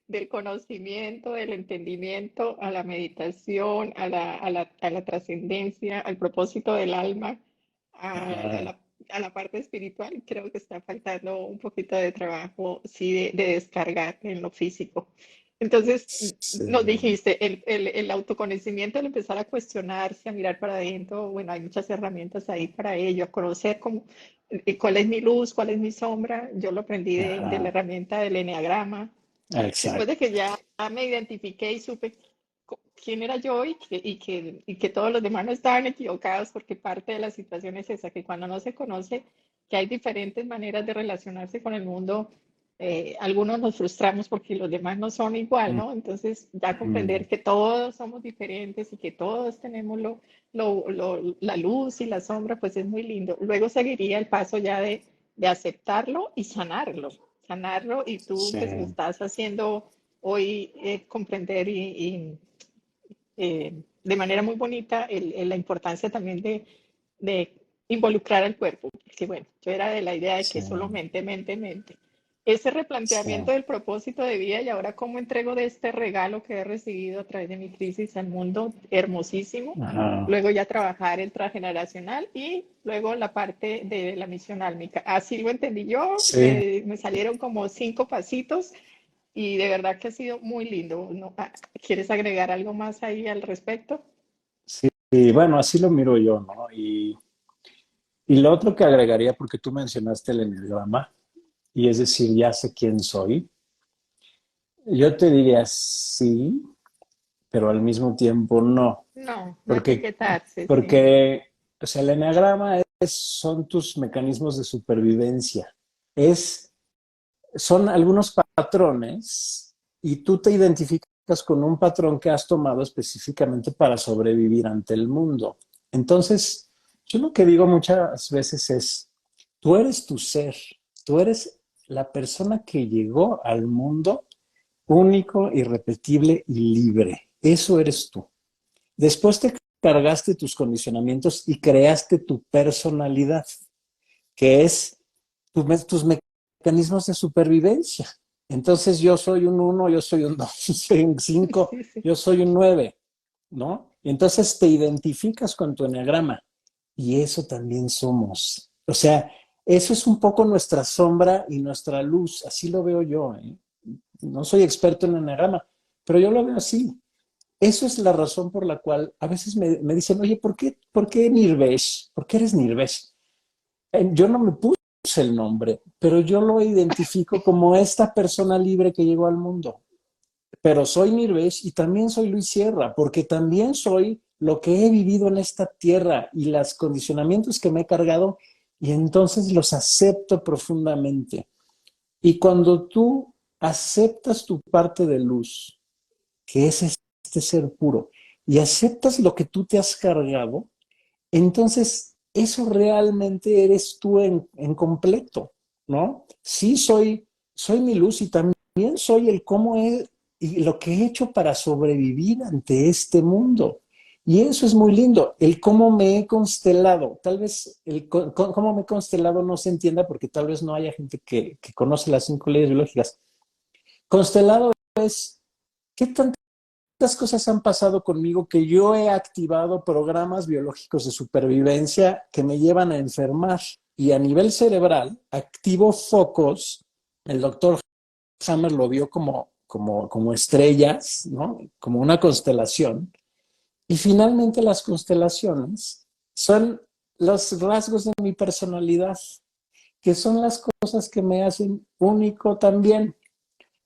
del conocimiento, del entendimiento a la meditación, a la trascendencia, al propósito del alma, a, a ajá, la, a la parte espiritual. Creo que está faltando un poquito de trabajo, sí, de descargar en lo físico. Entonces, sí, nos dijiste, el autoconocimiento, el empezar a cuestionarse, a mirar para adentro, bueno, hay muchas herramientas ahí para ello, a conocer cómo, cuál es mi luz, cuál es mi sombra. Yo lo aprendí de la ajá, herramienta del eneagrama. Después de exacto. que ya me identifiqué y supe quién era yo y que todos los demás no estaban equivocados, porque parte de la situación es esa, que cuando no se conoce que hay diferentes maneras de relacionarse con el mundo, algunos nos frustramos porque los demás no son igual, Mm, ¿no? Entonces ya mm, comprender que todos somos diferentes y que todos tenemos la luz y la sombra, pues es muy lindo. Luego seguiría el paso ya de aceptarlo y sanarlo y tú sí, pues lo estás haciendo hoy, comprender de manera muy bonita la importancia también de involucrar al cuerpo, porque bueno, yo era de la idea de sí, que solo mente, mente, mente. Ese sí, replanteamiento del propósito de vida y ahora cómo entrego de este regalo que he recibido a través de mi crisis al mundo, hermosísimo. ajá, Luego ya trabajar el transgeneracional y luego la parte de la misión álmica. Así lo entendí yo, sí, me salieron como 5 pasitos y de verdad que ha sido muy lindo. ¿No? ¿Quieres agregar algo más ahí al respecto? sí. Y bueno, así lo miro yo, ¿no? Y lo otro que agregaría, porque tú mencionaste el enneagrama, y es decir, ya sé quién soy, yo te diría sí, pero al mismo tiempo no, No, no porque, etiquetarse, sí. porque o sea, el enneagrama son tus mecanismos de supervivencia, es, son algunos patrones y tú te identificas con un patrón que has tomado específicamente para sobrevivir ante el mundo. Entonces, yo lo que digo muchas veces es, tú eres tu ser, tú eres la persona que llegó al mundo único, irrepetible y libre. Eso eres tú. Después te cargaste tus condicionamientos y creaste tu personalidad, que es tus mecanismos de supervivencia. Entonces yo soy un uno, yo soy un 2, yo soy un 5, Sí, sí. yo soy un 9, ¿no? Y entonces te identificas con tu enneagrama y eso también somos. O sea, eso es un poco nuestra sombra y nuestra luz, así lo veo yo, ¿eh? No soy experto en enneagrama, pero yo lo veo así. Eso es la razón por la cual a veces me dicen, oye, por qué Nirvesh? ¿Por qué eres Nirvesh? Yo no me puse el nombre, pero yo lo identifico como esta persona libre que llegó al mundo. Pero soy Nirvesh y también soy Luis Sierra, porque también soy lo que he vivido en esta tierra y los condicionamientos que me he cargado, y entonces los acepto profundamente. Y cuando tú aceptas tu parte de luz, que es este ser puro, y aceptas lo que tú te has cargado, entonces eso realmente eres tú en completo, ¿no? Sí soy mi luz y también soy el cómo he, y lo que he hecho para sobrevivir ante este mundo. Y eso es muy lindo, el cómo me he constelado. Tal vez el cómo me he constelado no se entienda porque tal vez no haya gente que conoce las 5 leyes biológicas. Constelado es qué tantas cosas han pasado conmigo que yo he activado programas biológicos de supervivencia que me llevan a enfermar. Y a nivel cerebral, activo focos. El doctor Hammer lo vio como estrellas, ¿no? Como una constelación. Y finalmente las constelaciones son los rasgos de mi personalidad, que son las cosas que me hacen único también.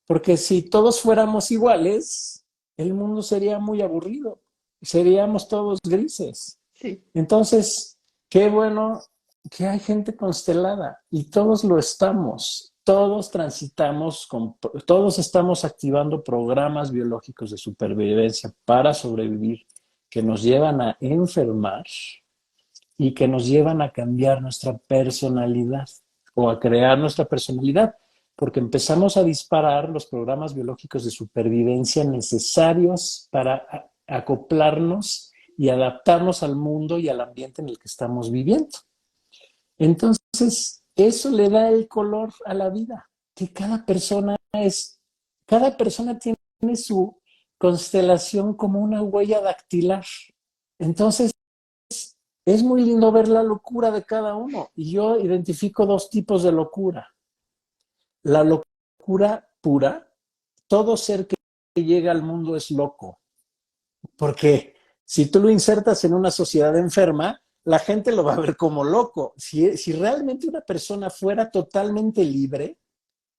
Porque si todos fuéramos iguales, el mundo sería muy aburrido. Seríamos todos grises. Sí, Entonces, qué bueno que hay gente constelada y todos lo estamos. Todos transitamos, todos estamos activando programas biológicos de supervivencia para sobrevivir que nos llevan a enfermar y que nos llevan a cambiar nuestra personalidad o a crear nuestra personalidad. porque empezamos a disparar los programas biológicos de supervivencia necesarios para acoplarnos y adaptarnos al mundo y al ambiente en el que estamos viviendo. Entonces, eso le da el color a la vida, que cada persona tiene su constelación como una huella dactilar. Entonces, es muy lindo ver la locura de cada uno. Y yo identifico dos tipos de locura. La locura pura, todo ser que llega al mundo es loco. Porque si tú lo insertas en una sociedad enferma, la gente lo va a ver como loco. Si realmente una persona fuera totalmente libre,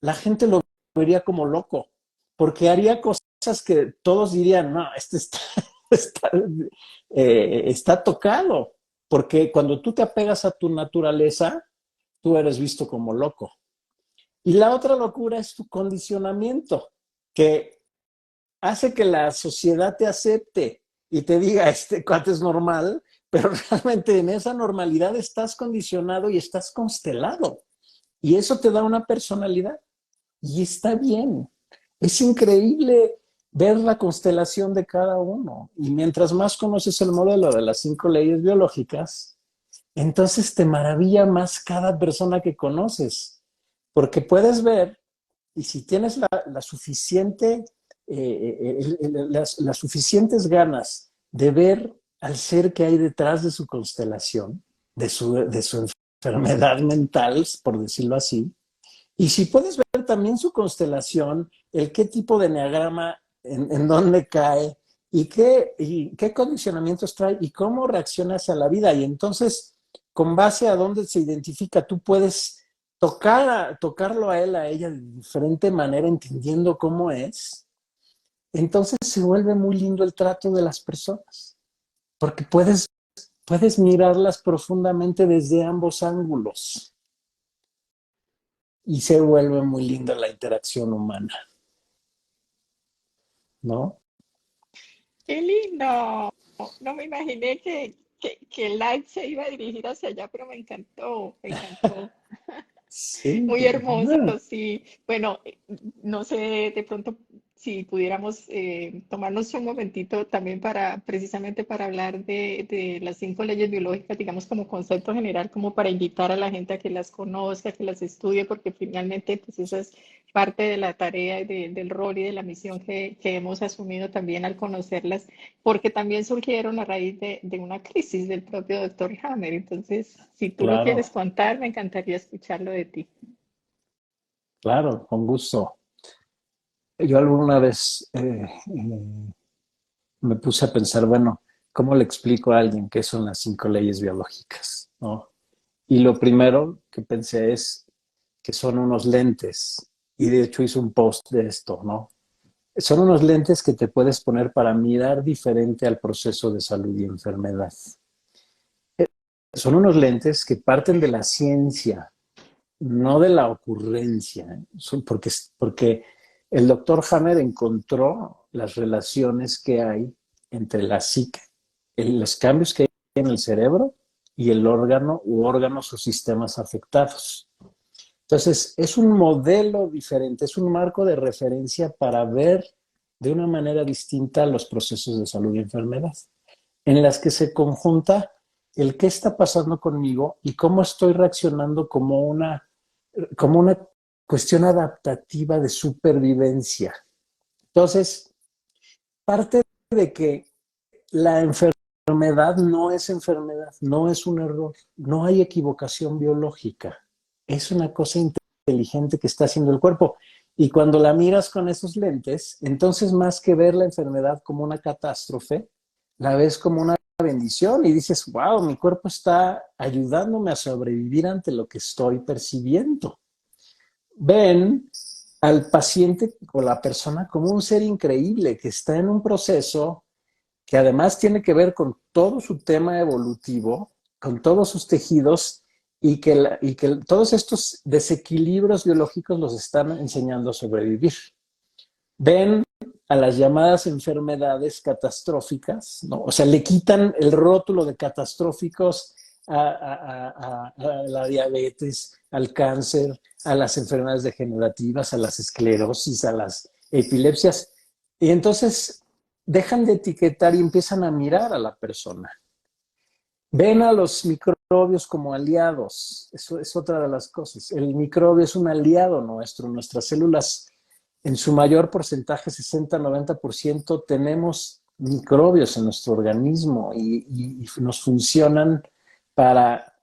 la gente lo vería como loco, porque haría cosas que todos dirían, no, este está, está tocado, porque cuando tú te apegas a tu naturaleza, tú eres visto como loco. Y la otra locura es tu condicionamiento, que hace que la sociedad te acepte y te diga, este cuate es normal, pero realmente en esa normalidad estás condicionado y estás constelado. Y eso te da una personalidad. Y está bien. Es increíble ver la constelación de cada uno. Y mientras más conoces el modelo de las 5 leyes biológicas, entonces te maravilla más cada persona que conoces. Porque puedes ver, y si tienes la suficiente, las suficientes ganas de ver al ser que hay detrás de su constelación, de su enfermedad mental, por decirlo así, y si puedes ver también su constelación, el qué tipo de enneagrama, en dónde cae y qué condicionamientos trae y cómo reacciona hacia la vida. Y entonces, con base a dónde se identifica, tú puedes tocarlo a él, a ella de diferente manera, entendiendo cómo es. Entonces se vuelve muy lindo el trato de las personas, porque puedes mirarlas profundamente desde ambos ángulos y se vuelve muy linda la interacción humana, ¿no? ¡Qué lindo! No me imaginé que el live se iba a dirigir hacia allá, pero me encantó, me encantó. Sí, Muy hermoso, sí. Bueno, no sé de pronto si pudiéramos tomarnos un momentito también para, precisamente para hablar de las 5 leyes biológicas, digamos como concepto general, como para invitar a la gente a que las conozca, que las estudie, porque finalmente pues esa es parte de la tarea y del rol y de la misión que hemos asumido también al conocerlas, porque también surgieron a raíz de una crisis del propio doctor Hammer. Entonces, si tú lo quieres claro, contar, me encantaría escucharlo de ti. claro, con gusto. Yo alguna vez me puse a pensar, bueno, ¿cómo le explico a alguien qué son las 5 leyes biológicas? ¿No? Y lo primero que pensé es que son unos lentes, y de hecho hice un post de esto, ¿no? Son unos lentes que te puedes poner para mirar diferente al proceso de salud y enfermedad. Son unos lentes que parten de la ciencia, no de la ocurrencia, porque el doctor Hammer encontró las relaciones que hay entre la psique, los cambios que hay en el cerebro y el órgano u órganos o sistemas afectados. Entonces, es un modelo diferente, es un marco de referencia para ver de una manera distinta los procesos de salud y enfermedad, en las que se conjunta el qué está pasando conmigo y cómo estoy reaccionando como una cuestión adaptativa de supervivencia. Entonces, parte de que la enfermedad no es enfermedad, no es un error, no hay equivocación biológica, es una cosa inteligente que está haciendo el cuerpo. Y cuando la miras con esos lentes, entonces más que ver la enfermedad como una catástrofe, la ves como una bendición y dices, wow, mi cuerpo está ayudándome a sobrevivir ante lo que estoy percibiendo. Ven al paciente o la persona como un ser increíble que está en un proceso que además tiene que ver con todo su tema evolutivo, con todos sus tejidos y que todos estos desequilibrios biológicos los están enseñando a sobrevivir. Ven a las llamadas enfermedades catastróficas, ¿no? O sea, le quitan el rótulo de catastróficos a la diabetes, al cáncer, a las enfermedades degenerativas, a las esclerosis, a las epilepsias. Y entonces dejan de etiquetar y empiezan a mirar a la persona. Ven a los microbios como aliados. Eso es otra de las cosas. El microbio es un aliado nuestro. Nuestras células, en su mayor porcentaje, 60-90%, tenemos microbios en nuestro organismo y nos funcionan para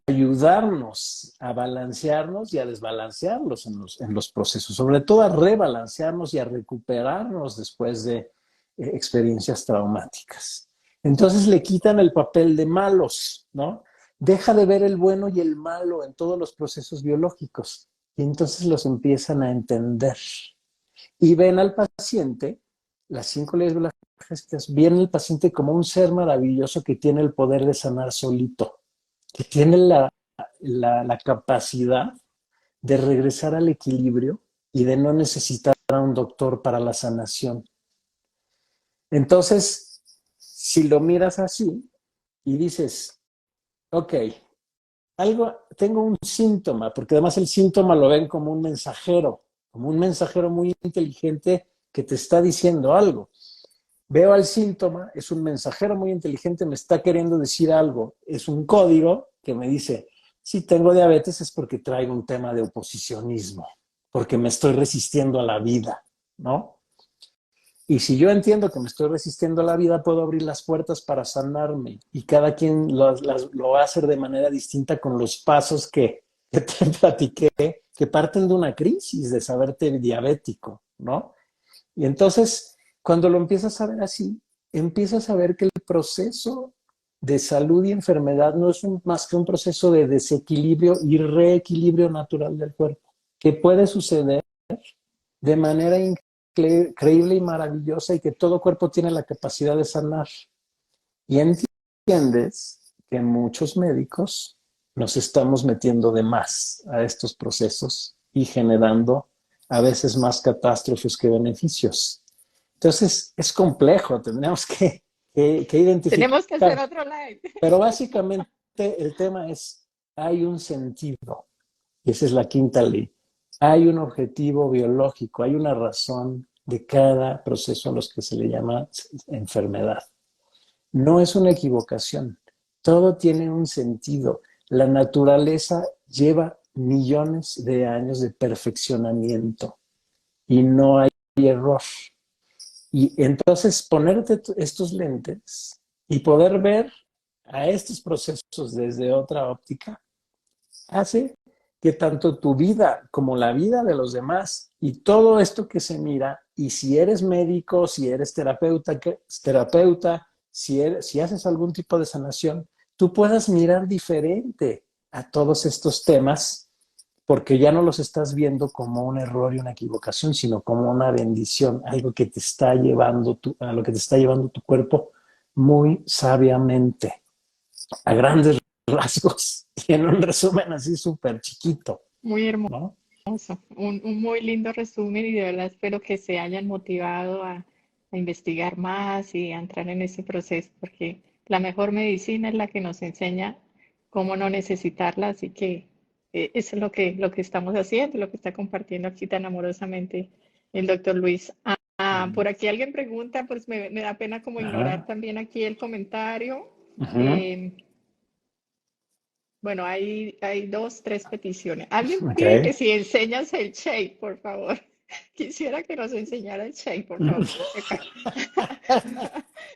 ayudarnos a balancearnos y a desbalancearlos en los procesos, sobre todo a rebalancearnos y a recuperarnos después de experiencias traumáticas. Entonces le quitan el papel de malos, ¿no? Deja de ver el bueno y el malo en todos los procesos biológicos y entonces los empiezan a entender. Y ven al paciente, las 5 leyes biológicas, ven al paciente como un ser maravilloso que tiene el poder de sanar solito, que tiene la capacidad de regresar al equilibrio y de no necesitar a un doctor para la sanación. Entonces, si lo miras así y dices, ok, tengo un síntoma, porque además el síntoma lo ven como un mensajero muy inteligente que te está diciendo algo. Veo al síntoma, es un mensajero muy inteligente, me está queriendo decir algo, es un código que me dice, si tengo diabetes es porque traigo un tema de oposicionismo, porque me estoy resistiendo a la vida, ¿no? Y si yo entiendo que me estoy resistiendo a la vida, puedo abrir las puertas para sanarme. Y cada quien lo va a hacer de manera distinta con los pasos que te platiqué, que parten de una crisis de saberte diabético, ¿no? Y entonces, cuando lo empiezas a ver así, empiezas a ver que el proceso de salud y enfermedad no es más que un proceso de desequilibrio y reequilibrio natural del cuerpo, que puede suceder de manera increíble y maravillosa y que todo cuerpo tiene la capacidad de sanar. Y entiendes que muchos médicos nos estamos metiendo de más a estos procesos y generando a veces más catástrofes que beneficios. Entonces, es complejo, tendríamos que Tenemos que hacer identificar. otro live. Pero básicamente el tema es, hay un sentido, y esa es la quinta ley. Hay un objetivo biológico, hay una razón de cada proceso a los que se le llama enfermedad. No es una equivocación, todo tiene un sentido. La naturaleza lleva millones de años de perfeccionamiento y no hay error. Y entonces ponerte estos lentes y poder ver a estos procesos desde otra óptica hace que tanto tu vida como la vida de los demás y todo esto que se mira, y si eres médico, si eres terapeuta, si haces algún tipo de sanación, tú puedas mirar diferente a todos estos temas porque ya no los estás viendo como un error y una equivocación, sino como una bendición, algo que te está llevando a lo que te está llevando tu cuerpo muy sabiamente, a grandes rasgos y en un resumen así súper chiquito, Muy hermoso. ¿no? Un muy lindo resumen y de verdad espero que se hayan motivado a investigar más y a entrar en ese proceso, porque la mejor medicina es la que nos enseña cómo no necesitarla, así que eso es lo que estamos haciendo, lo que está compartiendo aquí tan amorosamente el doctor Luis. Por aquí alguien pregunta, pues me da pena como ignorar Ajá. también aquí el comentario. Ajá. Eh, bueno, hay dos, tres peticiones. Alguien Ok. pide que si enseñas el shake, por favor. Quisiera que nos enseñara el shake, por favor.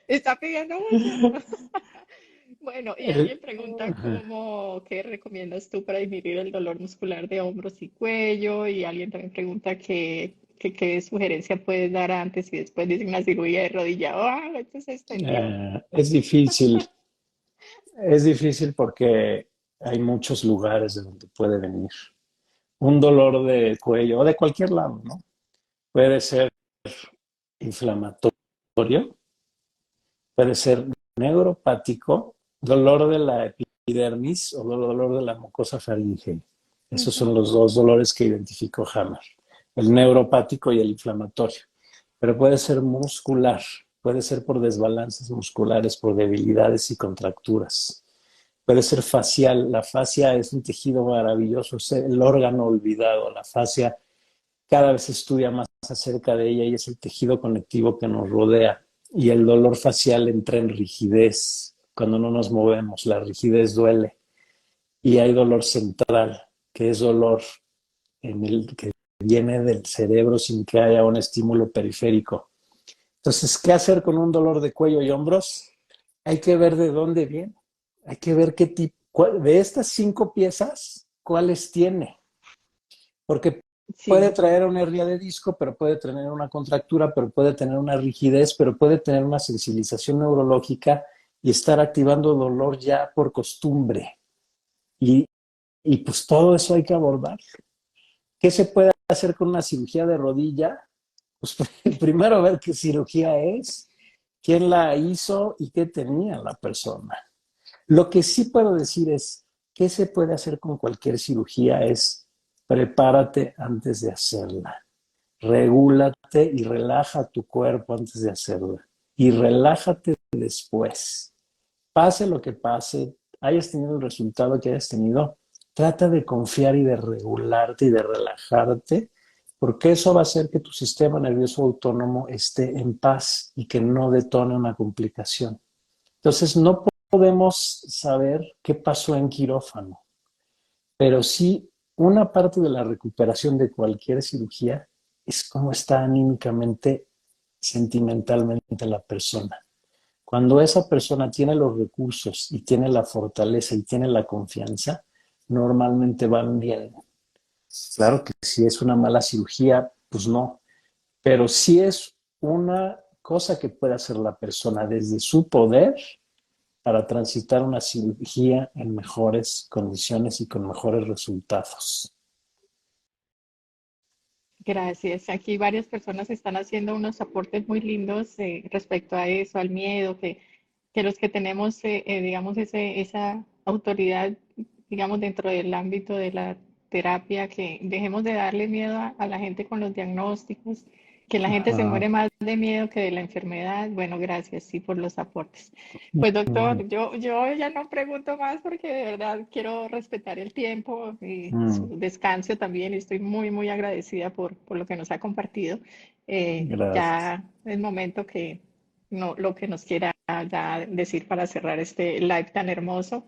Está pidiendo mucho. Bueno, y El- alguien pregunta ajá. qué recomiendas tú para disminuir el dolor muscular de hombros y cuello. Y alguien también pregunta qué sugerencia puedes dar antes y después de una cirugía de rodilla. ¡Ah! Esto se extendió. Es difícil porque hay muchos lugares de donde puede venir. Un dolor de cuello o de cualquier lado, ¿no? Puede ser inflamatorio, puede ser neuropático, dolor de la epidermis o dolor de la mucosa faríngea. Esos Ujú. son los dos dolores que identificó Hammer, el neuropático y el inflamatorio. Pero puede ser muscular, puede ser por desbalances musculares, por debilidades y contracturas. puede ser facial. La fascia es un tejido maravilloso, es el órgano olvidado. La fascia cada vez se estudia más acerca de ella y es el tejido conectivo que nos rodea. Y el dolor facial entra en rigidez cuando no nos movemos. La rigidez duele. Y hay dolor central, que es dolor en el que viene del cerebro sin que haya un estímulo periférico. Entonces, ¿qué hacer con un dolor de cuello y hombros? Hay que ver de dónde viene. Hay que ver qué tipo, de estas 5 piezas, cuáles tiene. Porque puede Sí, traer una hernia de disco, pero puede tener una contractura, pero puede tener una rigidez, pero puede tener una sensibilización neurológica y estar activando dolor ya por costumbre. Y, y pues todo eso hay que abordar. ¿Qué se puede hacer con una cirugía de rodilla? Pues primero ver qué cirugía es, quién la hizo y qué tenía la persona. Lo que sí puedo decir es, ¿qué se puede hacer con cualquier cirugía? Es prepárate antes de hacerla. Regúlate y relaja tu cuerpo antes de hacerla. Y relájate después. Pase lo que pase, hayas tenido el resultado que hayas tenido, trata de confiar y de regularte y de relajarte, porque eso va a hacer que tu sistema nervioso autónomo esté en paz y que no detone una complicación. Entonces, no podemos saber qué pasó en quirófano, pero sí una parte de la recuperación de cualquier cirugía es cómo está anímicamente, sentimentalmente la persona. Cuando esa persona tiene los recursos y tiene la fortaleza y tiene la confianza, normalmente van bien. Claro que si es una mala cirugía, pues no, pero si es una cosa que puede hacer la persona desde su poder para transitar una cirugía en mejores condiciones y con mejores resultados. gracias. Aquí varias personas están haciendo unos aportes muy lindos respecto a eso, al miedo, que los que tenemos, digamos, esa autoridad, digamos, dentro del ámbito de la terapia, que dejemos de darle miedo a la gente con los diagnósticos, que la gente se Ajá. muere más de miedo que de la enfermedad. Bueno, gracias, sí, por los aportes. Pues doctor, yo ya no pregunto más porque de verdad quiero respetar el tiempo y Mm, su descanso también. Y estoy muy, muy agradecida por lo que nos ha compartido. gracias. Ya es momento que no, lo que nos quiera ya decir para cerrar este live tan hermoso.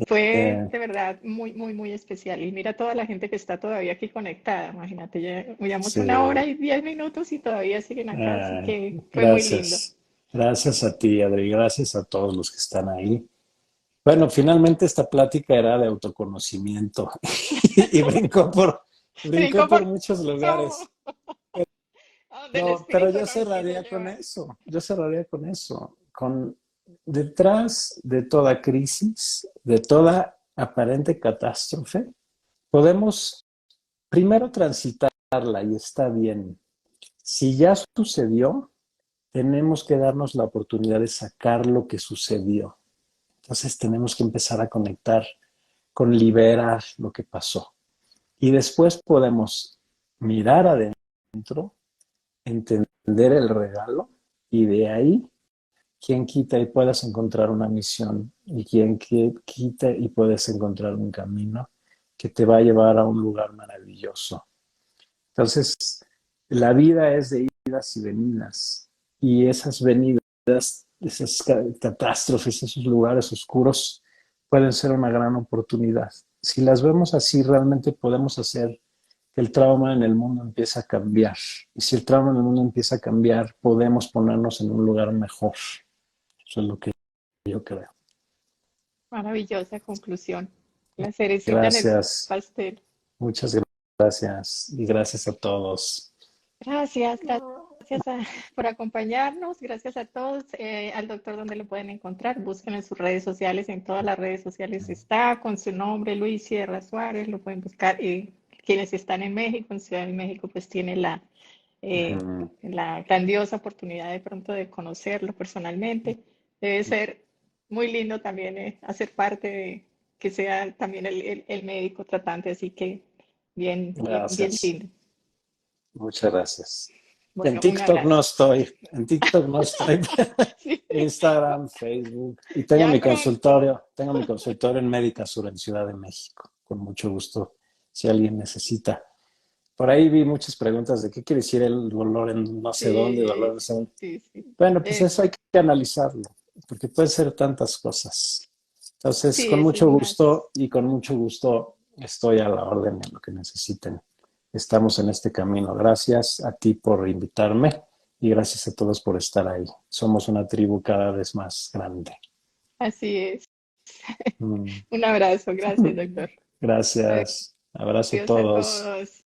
Fue Eh, de verdad muy, muy, muy especial. Y mira toda la gente que está todavía aquí conectada. Imagínate, ya llevamos sí, 1 hora y 10 minutos y todavía siguen acá, así que fue muy lindo. gracias. Gracias a ti, Adri. Gracias a todos los que están ahí. Bueno, finalmente esta plática era de autoconocimiento y brincó Brinco por por muchos todo, lugares. del Pero espíritu yo nos quiso cerraría con llevar. eso. Yo cerraría con eso. Con detrás de toda crisis, de toda aparente catástrofe, podemos primero transitarla y está bien. Si ya sucedió, tenemos que darnos la oportunidad de sacar lo que sucedió. Entonces tenemos que empezar a conectar con liberar lo que pasó. Y después podemos mirar adentro, entender el regalo y de ahí, quien quita y puedas encontrar una misión y quien quita y puedes encontrar un camino que te va a llevar a un lugar maravilloso. Entonces, la vida es de idas y venidas y esas venidas, esas catástrofes, esos lugares oscuros pueden ser una gran oportunidad. Si las vemos así, realmente podemos hacer que el trauma en el mundo empiece a cambiar. Y si el trauma en el mundo empieza a cambiar, podemos ponernos en un lugar mejor. Eso es lo que yo creo. Maravillosa conclusión. La cerecita en el Gracias, pastel. muchas gracias y gracias a todos. Gracias, gracias por acompañarnos. Gracias a todos. Al doctor, ¿dónde lo pueden encontrar? Busquen en sus redes sociales. En todas las redes sociales está con su nombre, Luis Sierra Suárez. Lo pueden buscar. Quienes están en México, en Ciudad de México, pues tiene Ujú. la grandiosa oportunidad de pronto de conocerlo personalmente. Debe ser muy lindo también hacer parte de que sea también el médico tratante. Así que bien, bien, bien Gracias, lindo. muchas gracias. En Bueno, un TikTok no abrazo. estoy, en TikTok no estoy. Sí, Instagram, Facebook. Y ya pronto. tengo mi consultorio en Médica Sur en Ciudad de México, con mucho gusto, si alguien necesita. Por ahí vi muchas preguntas de qué quiere decir el dolor en no sé dónde, dolor en Sí, no sé dónde. sí, sí. Bueno, pues eso hay Eso. que analizarlo, porque puede ser tantas cosas. Entonces, Sí, con eso es mucho más. gusto y con mucho gusto estoy a la orden en lo que necesiten. Estamos en este camino. Gracias a ti por invitarme y gracias a todos por estar ahí. Somos una tribu cada vez más grande. Así es. Mm. Un abrazo. Gracias, doctor. Gracias. Abrazo a Adiós a todos. todos.